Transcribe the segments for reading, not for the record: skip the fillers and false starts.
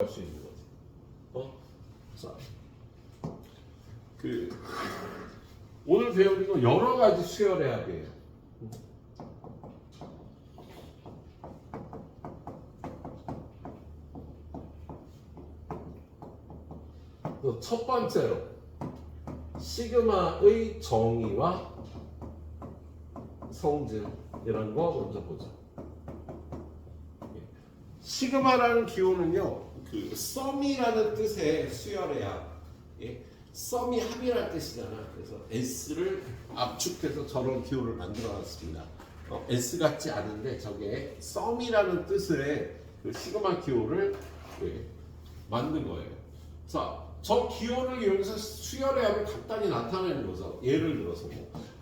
할 수 있는 거지. 자, 오늘 배우는 건 여러 가지 수열의 합이에요. 첫 번째로 시그마의 정의와 성질이라는 거 먼저 보자. 시그마라는 기호는요, 썸이라는 뜻의 수열의 합. 썸이 합이라는 뜻이잖아. 그래서 S를 압축해서 저런 기호를 만들어놨습니다. S 같지 않은데 저게 썸이라는 뜻의 시그마 기호를 만든 거예요. 자, 저 기호를 이용해서 수열의 합을 간단히 나타내는 거죠. 예를 들어서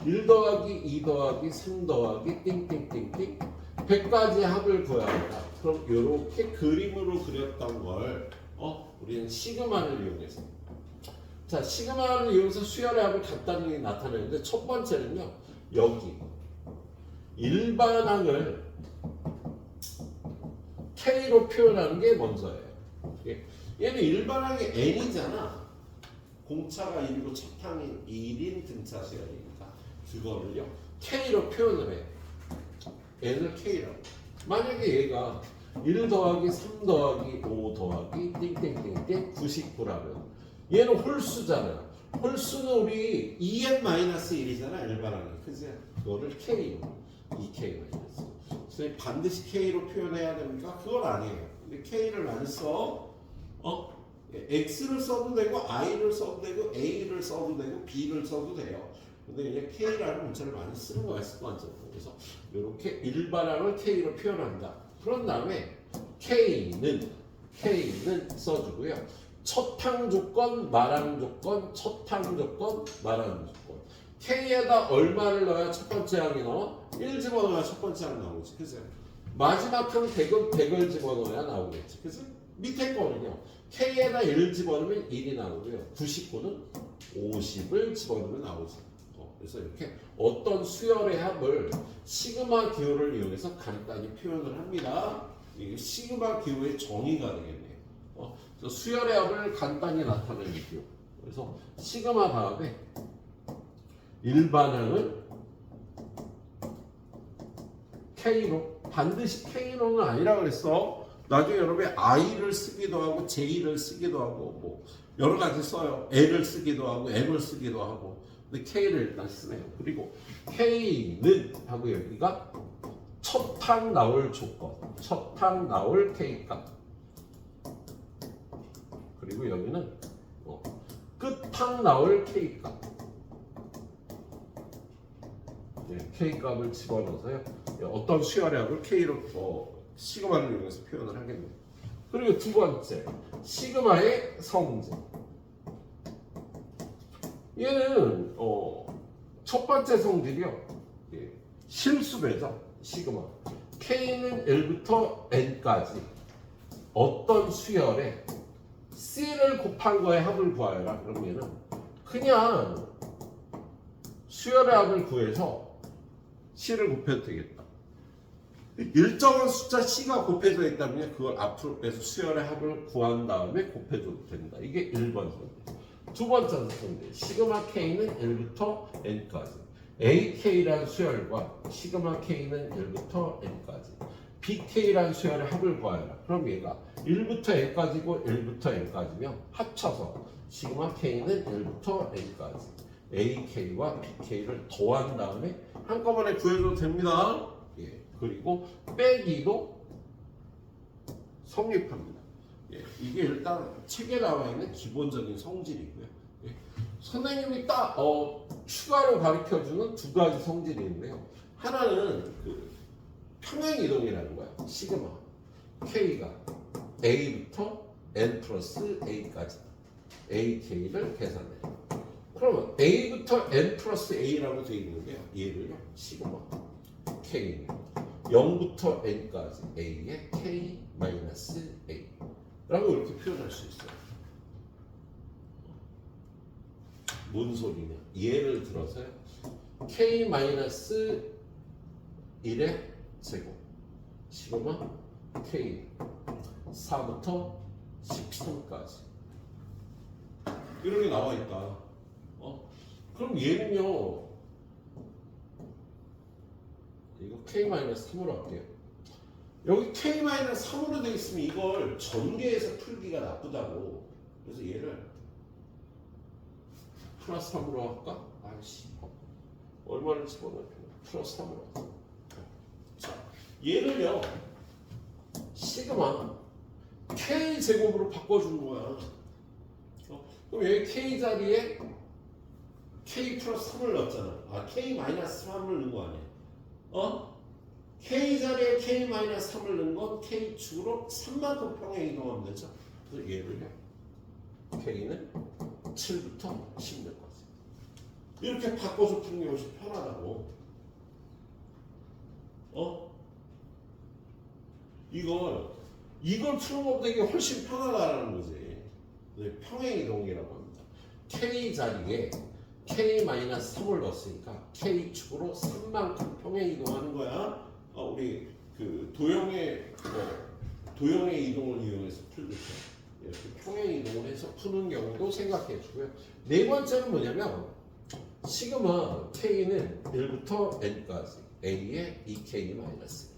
1 더하기 2 더하기 3 더하기 띵띵띵띵 100가지 합을 구해야 한다. 그럼 이렇게 그림으로 그렸던 걸 우리는 시그마를 이용해서, 자, 시그마를 이용해서 수열의 합을 간단히 나타내는데, 첫 번째는요, 여기 일반항을 K로 표현하는 게 먼저예요. 얘는 일반항이 N이잖아. 공차가 1이고 첫항이 1인 등차 수열이니까 그거를요 K로 표현을 해. N을 K라고. 만약에 얘가 1 더하기 3 더하기 5 더하기 띵띵띵띵 99라면 얘는 홀수잖아. 홀수는 우리 2n-1이잖아 일반항이. 그치? 그거를 K로 2K-. 그래서 반드시 K로 표현해야 됩니까? 그건 아니에요. 근데 K를 안 써. X를 써도 되고 I를 써도 되고 A를 써도 되고 B를 써도 돼요. 근데 이제 K라는 문자를 많이 쓰는 거야, 습관적으로. 그래서 이렇게 일반항을 K로 표현한다. 그런 다음에 K는 써주고요. 첫항 조건, 말항 조건, 첫항 조건, 말항 조건. K에다 얼마를 넣어야 첫 번째 항이 나와? 1 집어넣어야 첫 번째 항 나오지. 그죠? 마지막 항 100을 집어넣어야 나오겠지. 그죠? 밑에 거는요. K에다 1 집어넣으면 1이 나오고요. 99는 50을 집어넣으면 나오지. 그래서 이렇게 어떤 수열의 합을 시그마 기호를 이용해서 간단히 표현을 합니다. 이게 시그마 기호의 정의가 되겠네요. 그래서 수열의 합을 간단히 나타내는 기호. 그래서 시그마 다음에 일반항을 K로, 반드시 K로는 아니라 그랬어. 나중에 여러분이 I를 쓰기도 하고 J를 쓰기도 하고 뭐 여러 가지 써요. L을 쓰기도 하고 M을 쓰기도 하고. 근데 K를 일단 쓰네요. 그리고 K는 하고 여기가 첫항 나올 조건, 첫항 나올 K값. 그리고 여기는 끝항 나올 K값. K값을 집어넣어서요. 어떤 수열의 합을 K로 시그마를 이용해서 표현을 하겠네요. 그리고 두 번째, 시그마의 성질. 얘는 첫 번째 성질이요. 실수배죠. 시그마. K는 1부터 N까지 어떤 수열에 C를 곱한 거에 합을 구하여라. 그러면은 그냥 수열의 합을 구해서 C를 곱해도 되겠다. 일정한 숫자 C가 곱해져 있다면 그걸 앞으로 빼서 수열의 합을 구한 다음에 곱해줘도 된다. 이게 1번 성질. 두 번째 성질, 시그마 K는 1부터 N까지. AK라는 수열과 시그마 K는 1부터 N까지. BK라는 수열의 합을 구하여라. 그럼 얘가 1부터 N까지고 1부터 N까지면 합쳐서 시그마 K는 1부터 N까지. AK와 BK를 더한 다음에 한꺼번에 구해줘도 됩니다. 그리고 빼기도 성립합니다. 이게 일단 책에 나와 있는 기본적인 성질이고요. 선생님이 딱 추가로 가르쳐주는 두 가지 성질이 있는데요. 하나는 평행 이동이라는 거야. 시그마 K가 A부터 N 플러스 A까지 AK를 계산해요. 그러면 A부터 N 플러스 A라고 되어 있는데요. 얘를요 시그마 K는 0부터 N까지 A의 K 마이너스 A 라고 이렇게 표현할 수 있어요. 뭔 소리냐? 예를 들어서요. K 마이너스 1의 제곱 시그마 K 4부터 13까지 이렇게 나와 있다. 그럼 얘는요, 이거 k-3으로 할게요. 여기 k-3으로 되어 있으면 이걸 전개해서 풀기가 나쁘다고. 그래서 얘를 플러스 3으로 할까? 아이씨, 얼마를 집어넣을까? 플러스 3으로 할까? 자, 얘를요, 시그마 k 제곱으로 바꿔주는 거야. 그럼 여기 k 자리에 k 플러스 3을 넣었잖아. k 마이너스 3을 넣은 거 아니야? k 자리에 k 마이너스 3을 넣은 건 k 축으로 3만큼 평행 이동하면 되죠. 그래서 얘를요, k는 7부터 16까지 이렇게 바꿔서 푸는 게 훨씬 편하다고. 이걸 푸는 것보다 이게 훨씬 편하다라는 거지. 평행 이동이라고 합니다. k 자리에 k-3을 넣었으니까 k축으로 3만큼 평행 이동하는 거야. 우리 그 도형의 이동을 이용해서 풀겠죠. 이렇게 평행 이동을 해서 푸는 경우도 생각해 주고요. 네 번째는 뭐냐면 시그마 k는 1부터 n까지 a의 2k 마이너스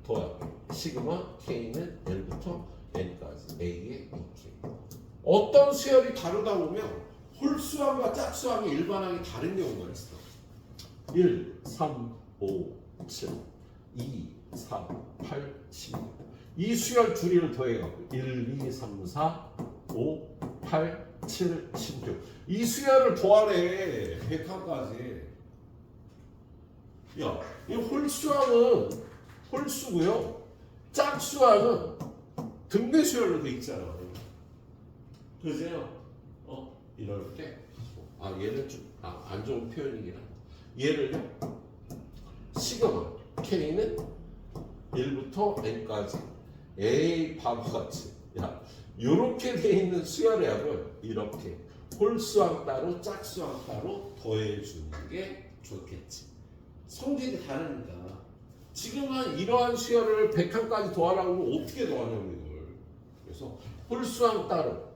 더하기 시그마 k는 1부터 n까지 a의 2k. 어떤 수열이 다르다 보면 홀수항과 짝수항이 일반항이 다른 경우가 있어. 1, 3, 5, 7, 2, 3, 8, 16. 이 수열 둘이를 더해갖고 1, 2, 3, 4, 5, 8, 7, 16. 이 수열을 더하래. 100칸까지. 야, 이 홀수항은 홀수고요. 짝수항은 등배 수열로 돼 있잖아. 그죠? 이럴 때, 얘는 좀 안 좋은 표현이긴 한데, 얘를요, 시그마 k는 1부터 n까지 a 바보같이, 요렇게 돼 있는 수열의 이렇게 홀수항 따로 짝수항 따로 더해주는 게 좋겠지. 성질이 다르니까. 지금은 이러한 수열을 100칸까지 더하라고 하면 어떻게 더하냐고 이걸. 그래서 홀수항 따로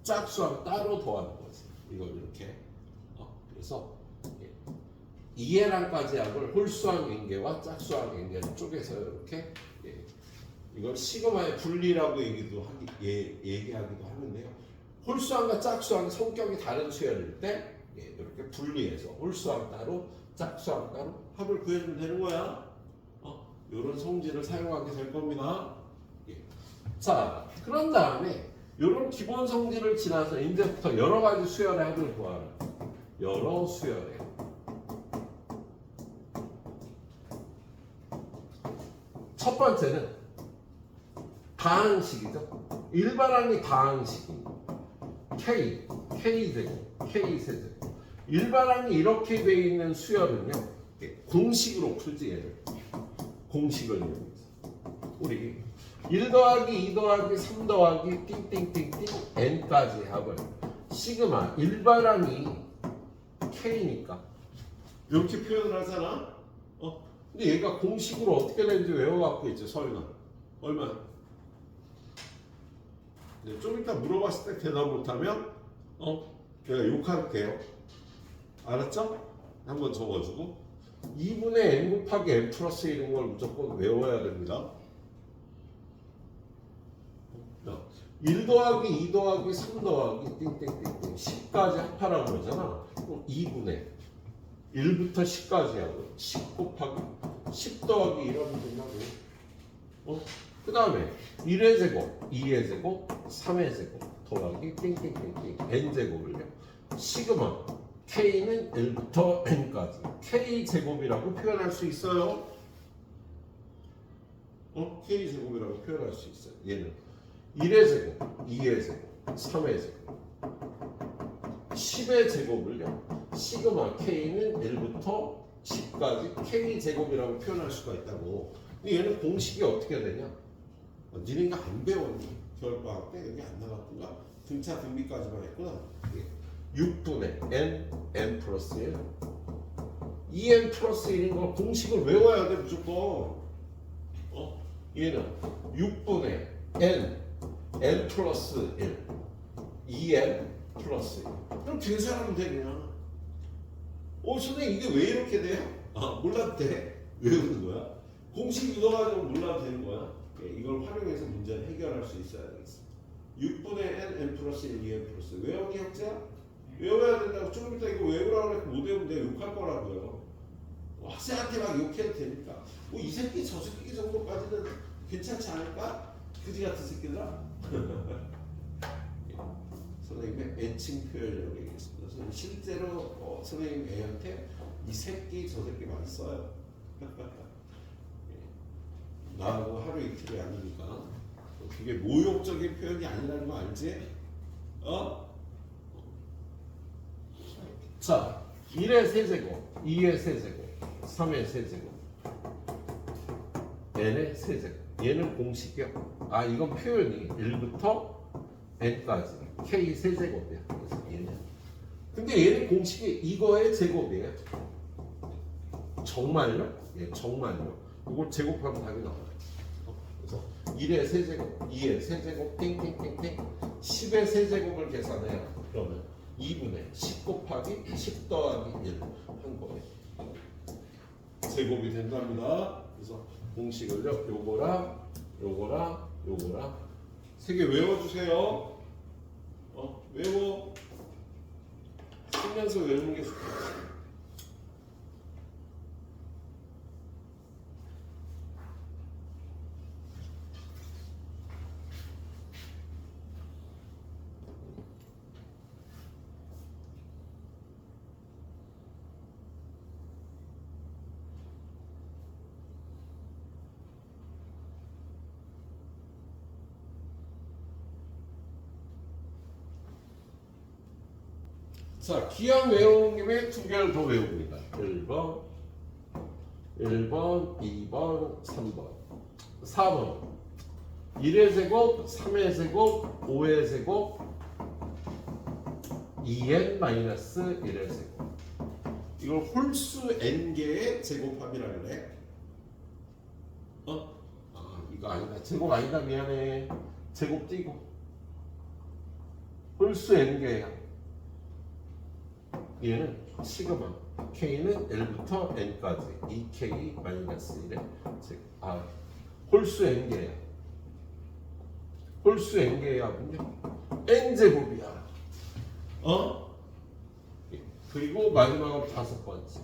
짝수항 따로 더하는 거지. 이걸 이렇게. 그래서 2L항까지 약을 홀수항 인계와 짝수항 인계를 쪼개서 이렇게 이걸 시그마의 분리라고 얘기하기도 하는데요. 홀수항과 짝수항 성격이 다른 수열일 때 이렇게 분리해서 홀수항 따로 짝수항 따로 합을 구해주면 되는 거야. 이런 성질을 사용하게 될 겁니다. 자, 그런 다음에 이런 기본 성질을 지나서 이제부터 여러 가지 수열의 합을 구하라. 여러 수열의 첫 번째는 다항식이죠. 일반항이 다항식입니다. K제곱, K세제곱. 일반항이 이렇게 되어 있는 수열은요, 공식으로 풀지 얘를. 공식을 이용해서. 우리 1 더하기 2 더하기 3 더하기 띵띵띵띵 n까지 합을 시그마 일반항이 K니까 이렇게 표현을 하잖아. 근데 얘가 공식으로 어떻게 되는지 외워갖고 있지. 서윤아 얼마? 좀 이따 물어봤을 때 대답 못하면 내가 욕할게요. 알았죠? 한번 적어주고 2분의 n 곱하기 n 플러스 1인 걸 무조건 외워야 됩니다. 1 더하기 2 더하기 3 더하기 띵띵띵띵 10까지 합하라고 그러잖아. 그럼 2분의 1부터 10까지 하고 10 곱하기 10 더하기 1 하면 된다고. 그 다음에 1의 제곱, 2의 제곱, 3의 제곱 더하기 띵띵띵띵 n제곱을요. 시그마 k는 1부터 n까지 k제곱이라고 표현할 수 있어요. k제곱이라고 표현할 수 있어요. 얘는 1의 제곱, 2의 제곱, 3의 제곱 10의 제곱을요. 시그마 k는 1부터 10까지 k제곱이라고 표현할 수가 있다고. 근데 얘는 공식이 어떻게 되냐? 니네 이거 안 배웠니? 겨울방학 때 여기 안 나갔구나. 등차 등비까지만 했구나. 6분의 n 플러스 1 2n 플러스 1인 거 공식을 외워야 돼 무조건. 얘는 6분의 n n 플러스 1 2n 플러스 1 그럼 계산하면 돼 그냥. 선생님 이게 왜 이렇게 돼요? 몰라도 돼. 외우는 거야. 공식 읽어가지고 몰라도 되는 거야. 이걸 활용해서 문제를 해결할 수 있어야 되겠어. 6분의 n 플러스 1 2n 플러스 외우기 학자? 외워야 된다고. 조금 이따 이거 외우라고 해서 못 외우면 내가 욕할 거라고요. 학생한테 막 욕해도 되니까. 이 새끼 저 새끼 정도까지는 괜찮지 않을까? 그지 같은 새끼들아. 선생님의 애칭 표현이라고 얘기했습니다. 저는 실제로 선생님 애한테 이 새끼 저 새끼 많이 써요. 나하고 하루 이틀이 아니니까. 그게 모욕적인 표현이 아니라는 거 알지? 자, 1의 세제곱, 2의 세제곱, 3의 세제곱, n의 세제곱. 얘는 공식이야. 이건 표현이 1부터 n까지 k 세제곱이야. 그래서 얘는. 근데 얘는 공식이 이거의 제곱이에요. 정말요? 예, 정말요. 이걸 제곱하면 답이 나와요. 그래서 1의 세제곱, 2의 세제곱, 땡땡땡땡 10의 세제곱을 계산해요. 그러면 2분의 10 곱하기 10 더하기 1 한 거예요. 제곱이 된답니다. 그래서 공식을요. 요거랑 요거랑 요거랑 세 개 외워주세요. 외워. 쓰면서 외우는 게 좋겠어요. 자, 기억 외우는 김에 두 개를 더 외웁니다. 1번, 2번, 3번, 4번. 1의 제곱, 3의 제곱, 5의 제곱, 2n 마이너스 1의 제곱. 이걸 홀수 n개의 제곱합이라 그래. 이거 아니다. 제곱 아니다. 미안해. 제곱 띄고. 홀수 n개야. 얘는 시그마 k는 1부터 n까지 2k 마이너스 1의 제곱. 홀수 n개야. 홀수 n개야군요. n제곱이야. 그리고 마지막으로 다섯 번째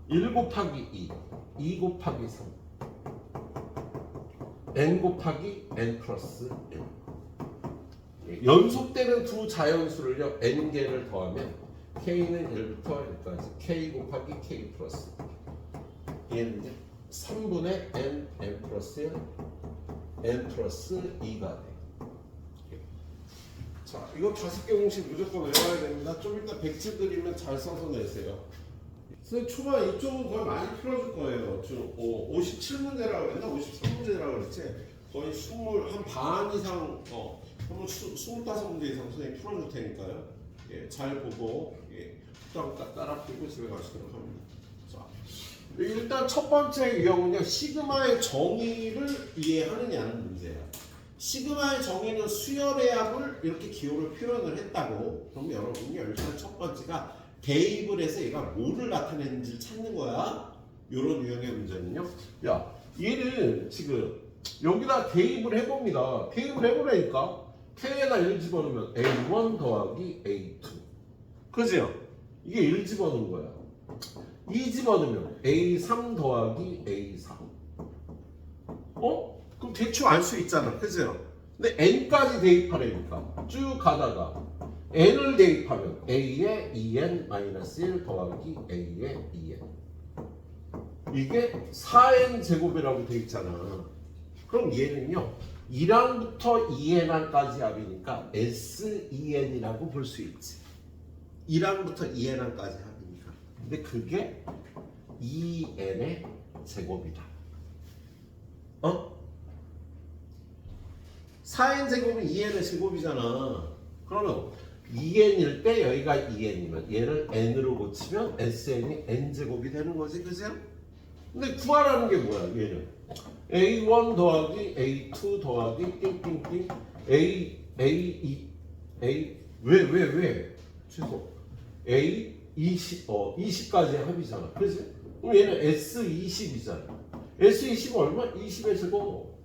1 곱하기 2 2 곱하기 3 n 곱하기 n 플러스 1. 연속되는 두 자연수를요 n개를 더하면 k는 1부터 n까지 k 곱하기 k 플러스 1. 얘는 이제 3분의 n 플러스 1 n 플러스 2가 돼. 자, 이거 5개 공식 무조건 외워야 됩니다. 좀 이따 백지 그리면 잘 써서 내세요. 선생님 초반 이쪽은 거의 많이 풀어줄 거예요. 57문제라고 그랬나? 53문제라고 그랬지? 거의 20, 한 반 이상, 한번 25문제 이상 선생님 풀어줄 테니까요. 예, 잘 보고, 후딱후딱 따라 풀고 집에 가시도록 합니다. 자, 일단 첫 번째 유형은요, 시그마의 정의를 이해하느냐는 문제예요. 시그마의 정의는 수열의 합을 이렇게 기호로 표현을 했다고. 그럼 여러분이 일단 첫 번째가 대입을 해서 얘가 뭐를 나타내는지를 찾는 거야. 이런 유형의 문제는요. 야, 얘는 지금 여기다 대입을 해봅니다. 대입을 해보라니까. K에다 1 집어넣으면 A1 더하기 A2. 그죠? 이게 1 집어넣은 거야. 2 집어넣으면 A3 더하기 A4. 그럼 대충 알 수 있잖아. 그죠? 근데 n까지 대입하려니까 쭉 가다가 n을 대입하면 a에 2n-1 더하기 a에 2n. 이게 4n 제곱이라고 돼 있잖아. 그럼 얘는요 1항부터 2n항까지 합이니까 S2n이라고 볼 수 있지. 1항부터 2n항까지 합이니까. 근데 그게 2n의 제곱이다. 4n 제곱은 2n의 제곱이잖아. 그러면 2n일 때 여기가 2n이면 얘를 n으로 고치면 sn이 n제곱이 되는 거지. 그죠? 근데 구하라는 게 뭐야? 얘는 a1 더하기 a2 더하기 띵띵띵 왜? 취소. A 20까지 합이잖아. 그지? 그럼 얘는 S20이잖아. S20 얼마? 20의 제곱.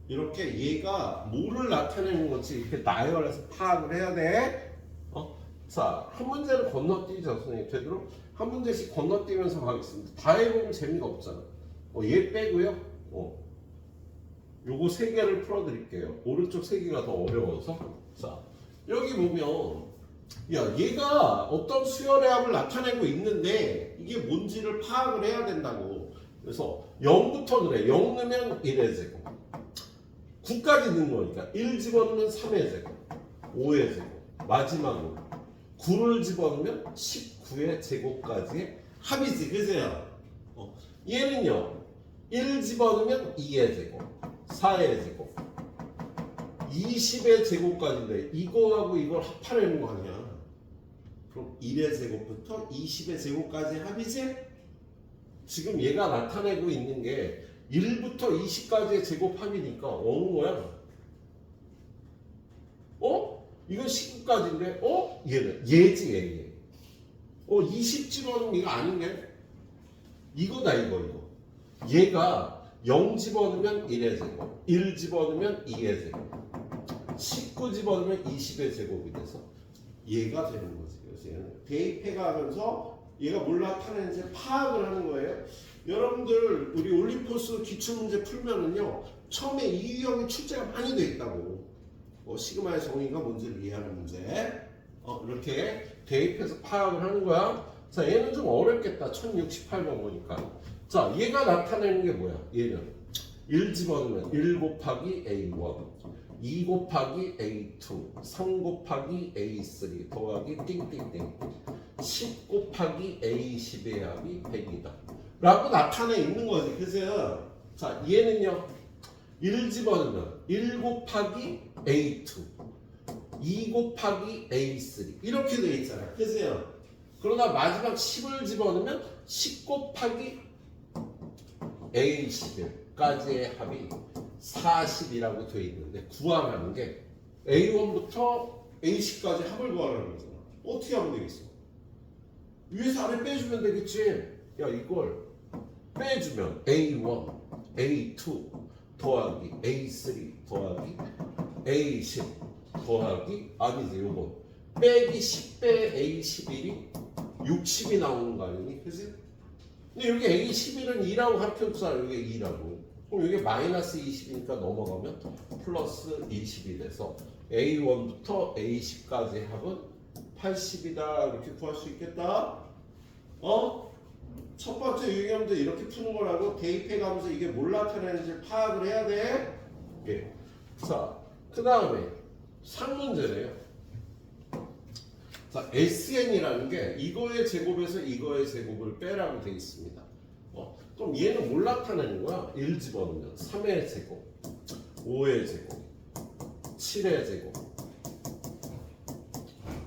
이렇게 얘가 뭐를 나타내는 건지 이렇게 나열해서 파악을 해야 돼. 자, 한 문제를 건너뛰죠, 선생님. 되도록 한 문제씩 건너뛰면서 가겠습니다. 다 해보면 재미가 없잖아. 얘 빼고요. 요거 세 개를 풀어드릴게요. 오른쪽 세 개가 더 어려워서. 자, 여기 보면 야, 얘가 어떤 수열의 합을 나타내고 있는데 이게 뭔지를 파악을 해야 된다고. 그래서 0부터 그래. 0 넣으면 1의 제곱. 9까지 넣는 거니까 1 집어넣으면 3의 제곱. 5의 제곱. 마지막으로 9를 집어넣으면 19의 제곱까지의 합이지. 그죠? 얘는요. 1 집어넣으면 2의 제곱. 4의 제곱. 20의 제곱까지인데 이거하고 이걸 합하려는 거 아니야. 그럼 1의 제곱부터 20의 제곱까지 합이지? 지금 얘가 나타내고 있는 게 1부터 20까지의 제곱합이니까 어느 거야? 이건 19까지인데 얘는 얘지 얘. 20 집어넣으면 이거 아닌데? 이거다 이거. 얘가 0 집어넣으면 1의 제곱, 1 집어넣으면 2의 제곱, 19 집어넣으면 20의 제곱이 돼서 얘가 되는 거지. 그래서 얘는 대입해가면서 얘가 뭘 나타내는지 파악을 하는 거예요. 여러분들 우리 올림포스 기출문제 풀면은요 처음에 이 유형의 출제가 많이 돼 있다고. 시그마의 정의가 뭔지를 이해하는 문제. 이렇게 대입해서 파악을 하는 거야. 자, 얘는 좀 어렵겠다. 1068번 보니까. 자, 얘가 나타내는 게 뭐야? 얘는 1 집어넣으면 1 곱하기 A1, 2 곱하기 A2, 3 곱하기 A3 더하기 띵띵띵 10 곱하기 A10의 합이 100이다 라고 나타내 있는 거지. 그래서 자, 얘는요 1 집어넣으면 1 곱하기 A2, 2 곱하기 A3 이렇게 돼 있잖아. 그래서 그러나 마지막 10을 집어넣으면 10 곱하기 A11까지의 합이 40이라고 되어 있는데 구하라는 게 A1부터 A10까지 합을 구하라는 거잖아. 어떻게 하면 되겠어? 위에서 아래 빼주면 되겠지. 야, 이걸 빼주면 A1, A2 더하기 A3 더하기 A10 더하기 아니지 요건 빼기 10배 A11이 60이 나오는 거 아니니? 그치? 근데 여기 A11은 2라고 가르쳐주잖아. 여기 2라고. 그럼 여기 마이너스 20이니까 넘어가면 플러스 20이 돼서 A1부터 A10까지 합은 80이다. 이렇게 구할 수 있겠다. 첫 번째 유형도 이렇게 푸는 거라고. 대입해가면서 이게 뭘 나타내는지 파악을 해야 돼. 예. 자, 그 다음에 3문제네요. 자, SN이라는 게 이거의 제곱에서 이거의 제곱을 빼라고 되어 있습니다. 그럼 얘는 뭘 나타내는 거야? 1 집어넣으면 3의 제곱, 5의 제곱, 7의 제곱,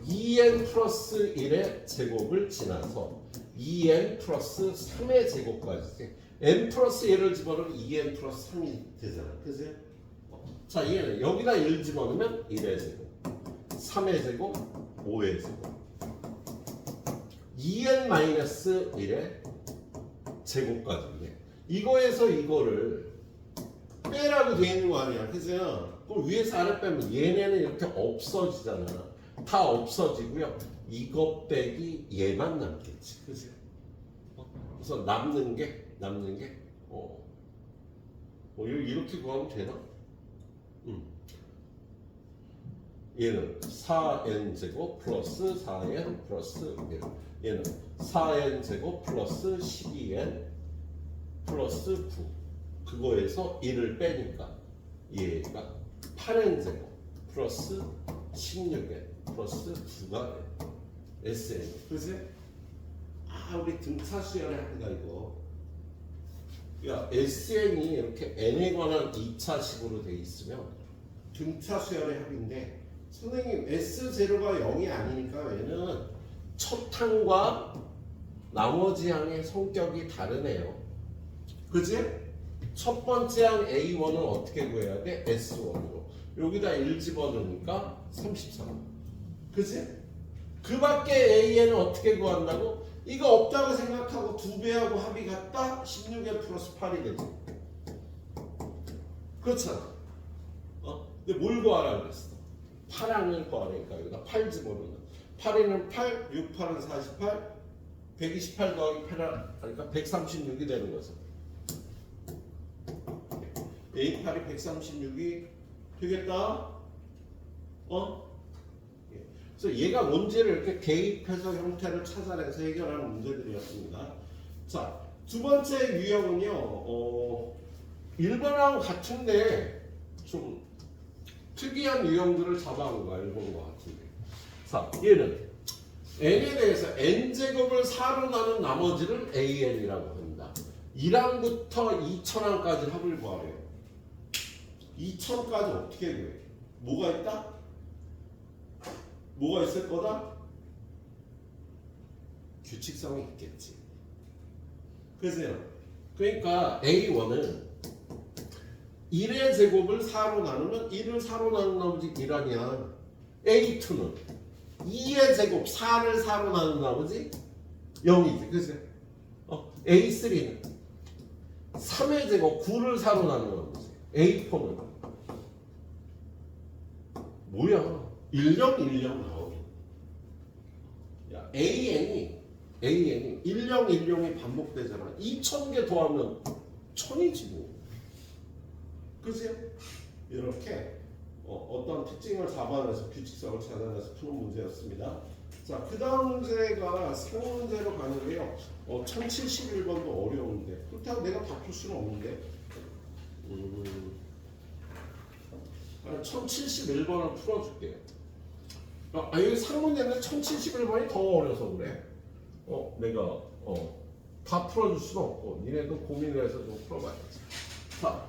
2n 플러스 1의 제곱을 지나서 2n 플러스 3의 제곱까지. n 플러스 1을 집어넣으면 2n 플러스 3이 되잖아. 그지? 자, 얘는 여기다 1 집어넣으면 1의 제곱, 3의 제곱, 5의 제곱, 2n 마이너스 1의 제곱까지인데 이거에서 이거를 빼라고 되어 있는 거 아니야. 그죠? 그럼 위에서 아래 빼면 얘네는 이렇게 없어지잖아. 다 없어지고요. 이거 빼기 얘만 남겠지. 그죠? 그래서 남는 게 이렇게 구하면 되나? 얘는 4n 제곱 플러스 4n 플러스 1. 얘는 4n 제곱 플러스 12n 플러스 9. 그거에서 1을 빼니까 얘가 8n 제곱 플러스 16n 플러스 9가 돼. SN. 그치? 우리 등차수열의 합이다 이거. 야, SN이 이렇게 n에 관한 2차식으로 돼 있으면 등차수열의 합인데 선생님 S0가 0이 아니니까 얘는 첫 항과 나머지 항의 성격이 다르네요. 그지? 첫 번째 항 A1은 어떻게 구해야 돼? S1으로. 여기다 1 집어넣으니까 33. 그치? 그 밖에 AN은 어떻게 구한다고? 이거 없다고 생각하고 2배하고 합이 같다? 16에 플러스 8이 되지. 그렇잖아. 근데 뭘 구하라 그랬어? 8항을 구하라니까 여기다 8 집어넣는. 8에는 8, 6, 8은 48, 128 더하기 8 하니까 136이 되는 거죠. A8이 136이 되겠다. 그래서 얘가 문제를 이렇게 대입해서 형태를 찾아내서 해결하는 문제들이었습니다. 자, 두 번째 유형은요, 일반하고 같은데 좀 특이한 유형들을 잡아온 거야, 일본과 같은데. 자, 얘는 n에 대해서 n제곱을 4로 나눈 나머지를 an이라고 합니다. 1항부터 2000항까지 합을 구하래요. 2000까지 어떻게 구해? 뭐가 있다? 뭐가 있을 거다? 규칙성이 있겠지. 그래서 그러니까 A1은 1의 제곱을 4로 나누면 1을 4로 나눈 나머지 1 아니야. A2는 2의 제곱 4를 4로 나눈 나머지 0이지. 그치? A3는 3의 제곱 9를 4로 나눈 나머지 A4는 뭐야? 10, 10 나오게. 야, AN이 10, 10이 반복되잖아. 2000개 더하면 1000이지 뭐. 그치? 이렇게 어떤 특징을 잡아내서 규칙성을 찾아내서 푸는 문제였습니다. 자, 그 다음 문제가 상문제로 가는데요. 1071번도 어려운데 그렇다고 내가 다 풀 수는 없는데 1071번을 풀어줄게요. 여기 상문제는 1071번이 더 어려서 그래. 내가 다 풀어줄 수는 없고 니네도 고민을 해서 좀 풀어봐야지. 자,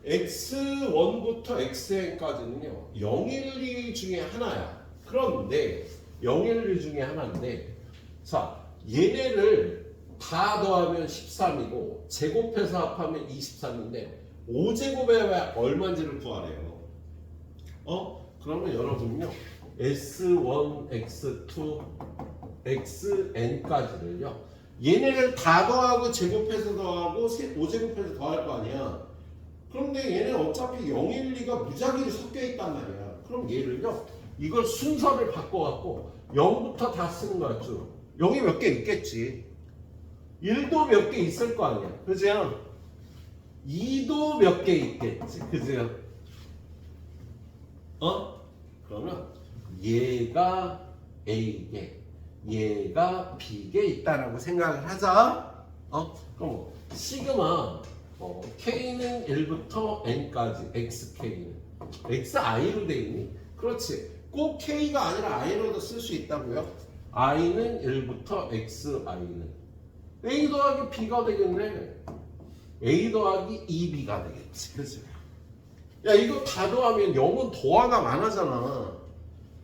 x1부터 xn까지는요 0, 1, 2 중에 하나야. 그런데 0, 1, 2 중에 하나인데 자, 얘네를 다 더하면 13이고 제곱해서 합하면 23인데 5제곱에 얼마인지를 구하래요. 그러면 여러분요 S1, X2, XN까지를요 얘네를 다 더하고 제곱해서 더하고 5제곱해서 더할 거 아니야. 그런데 얘는 어차피 0, 1, 2가 무작위로 섞여 있단 말이야. 그럼 얘를요 이걸 순서를 바꿔갖고 0부터 다 쓰는 거야. 쭉 0이 몇 개 있겠지. 1도 몇 개 있을 거 아니야. 그죠? 2도 몇 개 있겠지. 그죠? 그러면 얘가 A개, 얘가 B개 있다라고 생각을 하자. 그럼 시그마 K는 1부터 N까지 XK는 XI로 돼 있니? 그렇지. 꼭 K가 아니라 I로도 쓸 수 있다고요. I는 1부터 XI는 A 더하기 B가 되겠네. A 더하기 2B가 되겠지. 그치? 야, 이거 다 더하면 0은 더하나 많아잖아.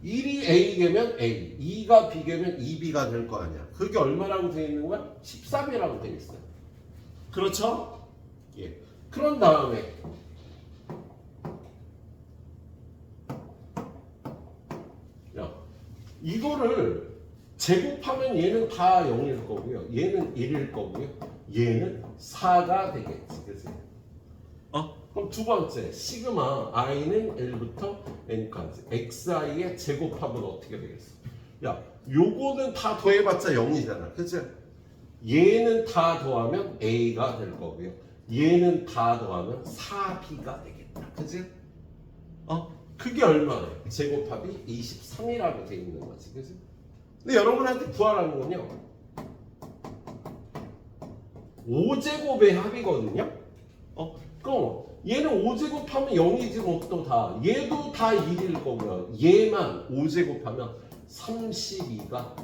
1이 A개면 A, 2가 B개면 2B가 될 거 아니야. 그게 얼마라고 되어 있는 거야? 13이라고 되어 있어요. 그렇죠? 예. 그런 다음에 야, 이거를 제곱하면 얘는 다 0일 거고요. 얘는 1일 거고요. 얘는 4가 되겠지. 그치? 그럼 두 번째, 시그마 i는 1부터 n까지 xi의 제곱합은 어떻게 되겠어? 야, 요거는 다 더해봤자 0이잖아. 그치? 얘는 다 더하면 a가 될 거고요. 얘는 다 더하면 4b가 되겠다. 그치? 그게 얼마래? 제곱합이 23이라고 돼 있는 거지. 그치? 근데 여러분한테 구하라는 건요 5제곱의 합이거든요. 그럼 얘는 5제곱하면 0이지 뭐 또 다. 얘도 다 1일 거고요. 얘만 5제곱하면 32가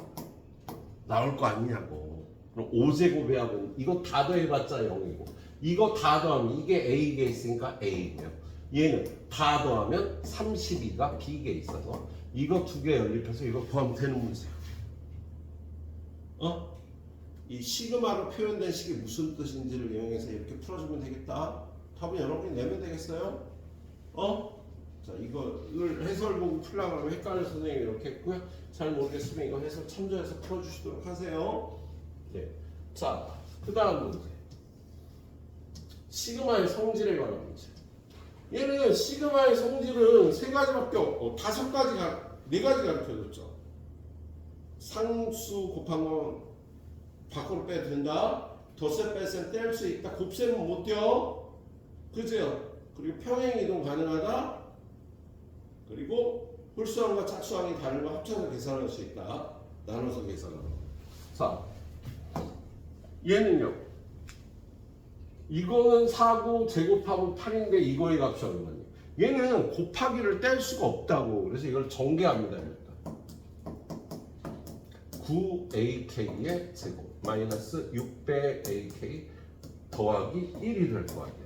나올 거 아니냐고. 그럼 5제곱의 합은 이거 다 더해봤자 0이고 이거 다 더하면 이게 A개 있으니까 A고요. 얘는 다 더하면 32가 B개 있어서 이거 두 개 연립해서 이거 구하면 되는 문제야. 이 시그마로 표현된 식이 무슨 뜻인지를 이용해서 이렇게 풀어주면 되겠다. 답은 여러분이 내면 되겠어요? 자, 이거를 해설 보고 풀려고 하면 헷갈려 선생님이 이렇게 했고요. 잘 모르겠으면 이거 해설 참조해서 풀어주시도록 하세요. 네. 자, 그 다음 문제. 시그마의 성질에 관한 문제. 얘는 시그마의 성질은 세 가지밖에 없고 네 가지 가르쳐줬죠. 상수 곱한 건 밖으로 빼도 된다. 덧셈 뺄셈 뗄 수 있다. 곱셈은 못 떼어. 그죠? 그리고 평행 이동 가능하다. 그리고 홀수항과 짝수항이 다른 거 합쳐서 계산할 수 있다. 나눠서 계산하는 거. 자, 얘는요. 이거는 4고 제곱하면 8인데 이거의 값이 얼마니? 얘는 곱하기를 뗄 수가 없다고. 그래서 이걸 전개합니다. 일단 9ak의 제곱 마이너스 600ak 더하기 1이 될 거 아니야.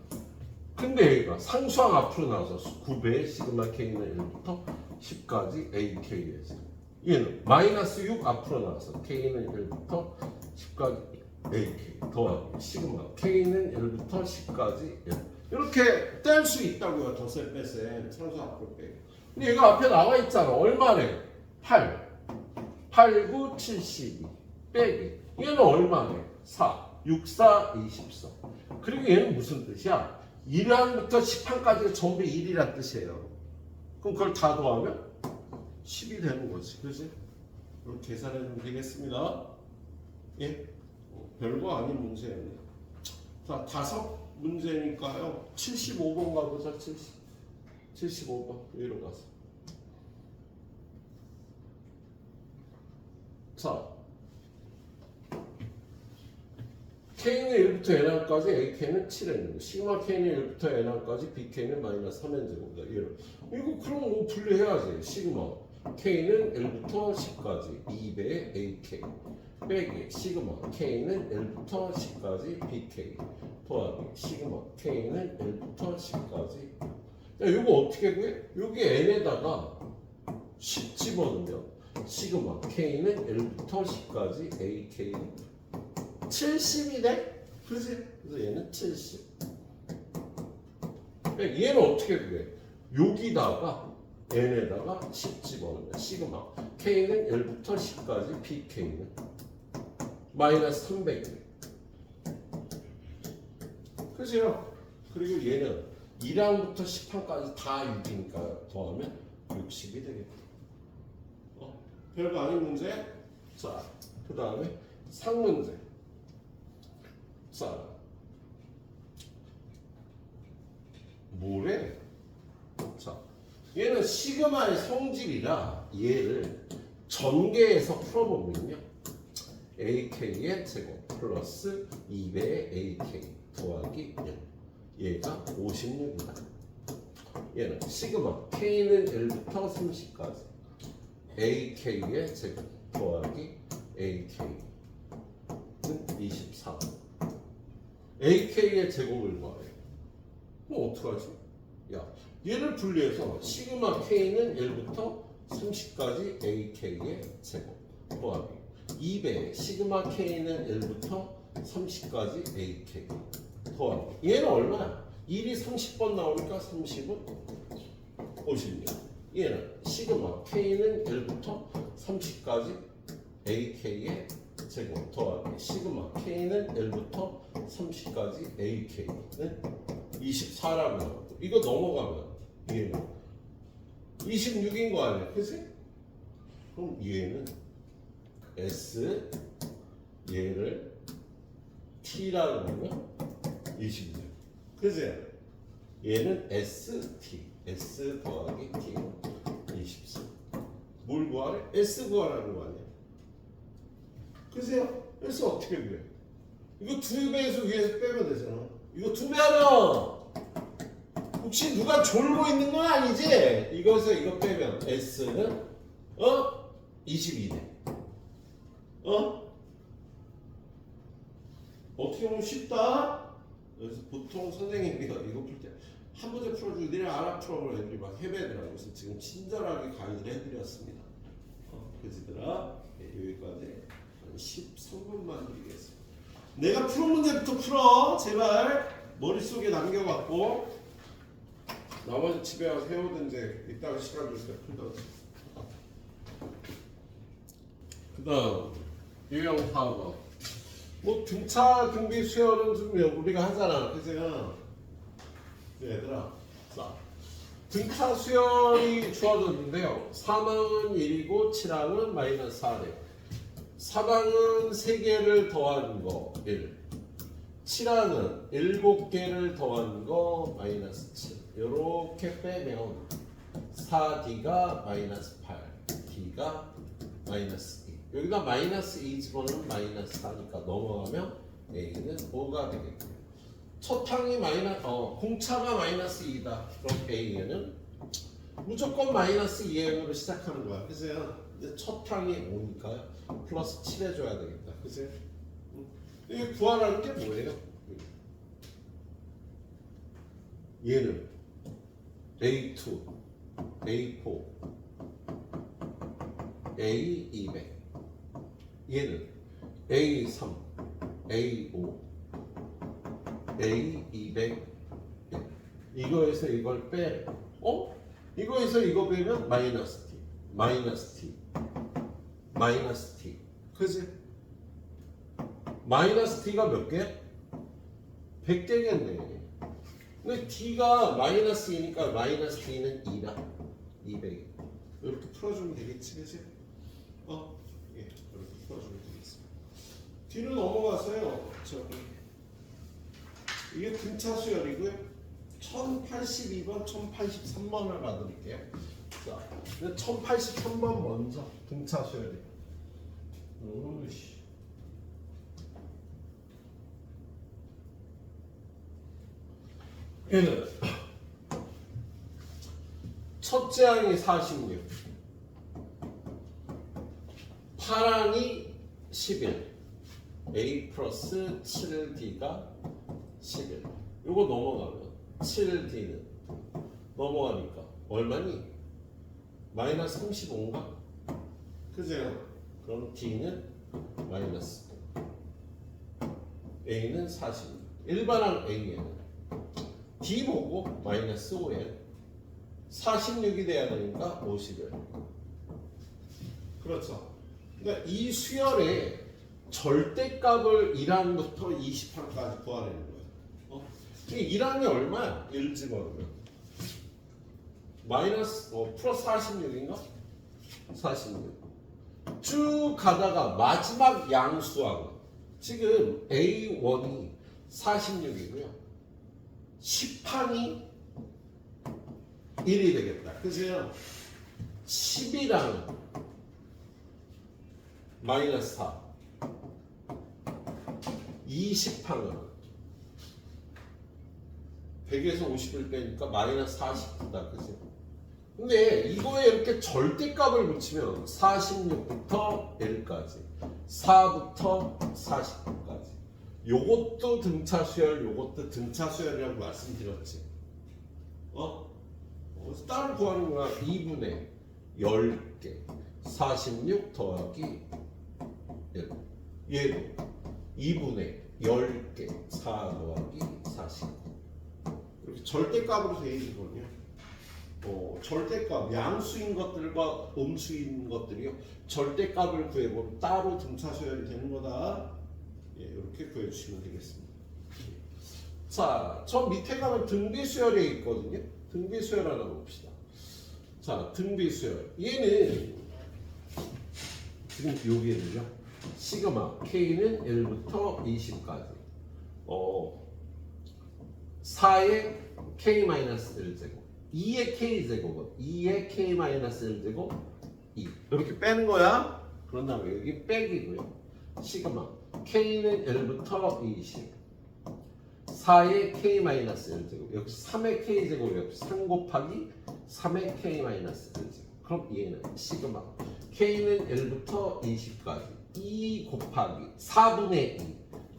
근데 얘가 상수항 앞으로 나와서 9배의 시그마 k는 1부터 10까지 ak의 제곱. 얘는 마이너스 6 앞으로 나와서 k는 1부터 10까지 AK 더하기 시그마 K는 1부터 10까지 1 이렇게 뗄 수 있다고요. 덧셈 뺄셈 상수 앞으로 빼기. 근데 얘가 앞에 나와 있잖아. 얼마래? 8 9 72 빼기 얘는 얼마래? 4 6 4 24 그리고 얘는 무슨 뜻이야? 1항부터 10항까지가 전부 1이란 뜻이에요. 그럼 그걸 다 더하면 10이 되는 거지. 그렇지? 그럼 계산해주면 되겠습니다. 예? 별거 아닌 문제였네. 자, 5문제니까요. 75번 가보자. 75번 위로 가서. 자, K는 1부터 N항까지 AK는 7N이고 시그마 K는 1부터 N항까지 BK는 마이너스 3N제곱이다. 이거 그럼 뭐 분리해야지. 시그마 K는 1부터 10까지 2배의 AK 빼기 시그마 K는 1부터 10까지 BK 더하기 시그마 K는 1부터 10까지. 자, 이거 어떻게 구해? 여기 N에다가 10 집어넣으면 시그마 K는 1부터 10까지 AK는 70이 돼? 그렇지? 그래서 얘는 70. 얘는 어떻게 구해? 여기다가 N에다가 10 집어넣으면 시그마 K는 1부터 10까지 BK는 마이너스 300. 그죠? 그리고 얘는 1항부터 10항까지 다 6이니까 더하면 60이 되겠다. 별거 아닌 문제? 자, 그 다음에 상문제. 자, 뭐래? 자, 얘는 시그마의 성질이라 얘를 전개해서 풀어보면요. ak의 제곱 플러스 2배의 ak 더하기 1 얘가 56이다. 얘는 시그마 k는 1부터 30까지 ak의 제곱 더하기 ak는 24. ak의 제곱을 구하래. 그럼 어떡하지? 야, 얘를 분리해서 시그마 k는 1부터 30까지 ak의 제곱 더하기 2배 시그마 k는 1부터 30까지 ak 더하기 얘는 얼마야? 1이 30번 나오니까 30은 56. 얘는 시그마 k는 1부터 30까지 ak의 제곱 더하기 시그마 k는 1부터 30까지 ak는 24라고 나오고 이거 넘어가면 얘는 26인 거 아니야? 그치? 그럼 얘는 S 얘를 T라고 하면 26. 그치? 얘는 ST S 더하기 T는 24. 뭘 구하래? S 구하라는 거 아니야? 그세요? S 어떻게 구해? 이거 2배에서 위에서 빼면 되잖아. 이거 2배 하면 혹시 누가 졸고 있는 건 아니지? 이거에서 이거 빼면 S는 22네. 어떻게 보면 쉽다. 그래서 보통 선생님이 이거 풀 때 한 문제 풀어주고 니네 알아 풀어보라 애들이 막 헤매더라고. 그래서 지금 친절하게 가이드를 해드렸습니다. 그지들아 여기까지 13분만 드리겠습니다. 내가 풀은 문제부터 풀어 제발. 머릿속에 남겨갖고 나머지 집에 가서 해오든지 이따가 시간 줄 때 풀던지. 그 다음 유형 4번 뭐 등차 등비 수열은 좀 우리가 하잖아. 그죠? 얘들아, 자, 등차 수열이 주어졌는데요. 3항은 1이고 7항은 마이너스 4래. 3항은 3개를 더한 거 1, 7항은 7개를 더한 거 마이너스 7. 요렇게 빼면 4D가 마이너스 8, D가 마이너스 2. 여기다 마이너스 2 집어넣으면 마이너스 4니까 넘어가면 A는 5가 되겠고, 첫 항이 공차가 마이너스 2다. 그럼 A는 무조건 마이너스 2M으로 시작하는 거야. 그죠? 이제 첫 항이 5니까요. 플러스 7 해줘야 되겠다. 그죠? 이게 구하라는 게 뭐예요? 얘는 A2, A4, A200. 얘는 A3, A5, A200. 이거에서 이걸 빼. 이거에서 이거 빼면 마이너스 T, 마이너스 T, 마이너스 T. 그지? 마이너스 T가 몇 개? 100개겠네. 근데 T가 마이너스 2니까 마이너스 T는 2다. 200. 이렇게 풀어주면 되겠지, 그지? 예, 이렇게 풀어주면 되겠습니다. 뒤로 넘어가서요. 이게 등차 수열이고요. 1082번, 1083번을 받을게요. 자, 1083번 먼저 등차 수열이. 오이씨. 얘는 첫째 항이 46, 8항이 11, A 플러스 7D가 11. 요거 넘어가면 7D는 넘어가니까 얼마니? 마이너스 35인가? 그죠? 그럼 D는 마이너스 5, A는 46. 일반항 A에는 D 보고 마이너스 5에 46이 돼야 되니까 50을. 그렇죠. 그러니까 이 수열의 절대값을 1항부터 20항까지 구하내는 거예요. 1항이 얼마야? 1 집어넣으면 마이너스 플러스 46인가? 46. 쭉 가다가 마지막 양수항 지금 A1이 46이고요. 10항이 1이 되겠다. 그죠? 10이랑 마이너스 4. 20항은 100에서 50을 빼니까 마이너스 49다. 그죠? 근데 이거에 이렇게 절대값을 붙이면 46부터 1까지, 4부터 49까지. 요것도 등차 수열, 요것도 등차 수열이라고 말씀드렸지. 따로 구하는 거야. 2분의 10개 46 더하기 1. 얘도 2분의 10개 4 더하기 49. 이렇게 절대값으로 되어 있거든요. 절대값, 양수인 것들과 음수인 것들이요. 절대값을 구해보면 따로 등차 수열이 되는 거다. 예, 이렇게 구해주시면 되겠습니다. 자, 저 밑에 가면 등비수열에 있거든요. 등비수열 하나 봅시다. 자, 등비수열. 얘는 지금 여기에는요. 시그마 K는 1부터 20까지. 4의 K-1제곱, 2의 K제곱은 2의 K-1제곱 2. 이렇게 빼는 거야. 그런 다음에 여기 빼기고요. 시그마 K는 1부터 20, 4의 K-1제곱, 여기 3의 K제곱, 여기 3 곱하기 3의 K-1제곱. 그럼 얘는 시그마 K는 1부터 20까지 2 곱하기 4분의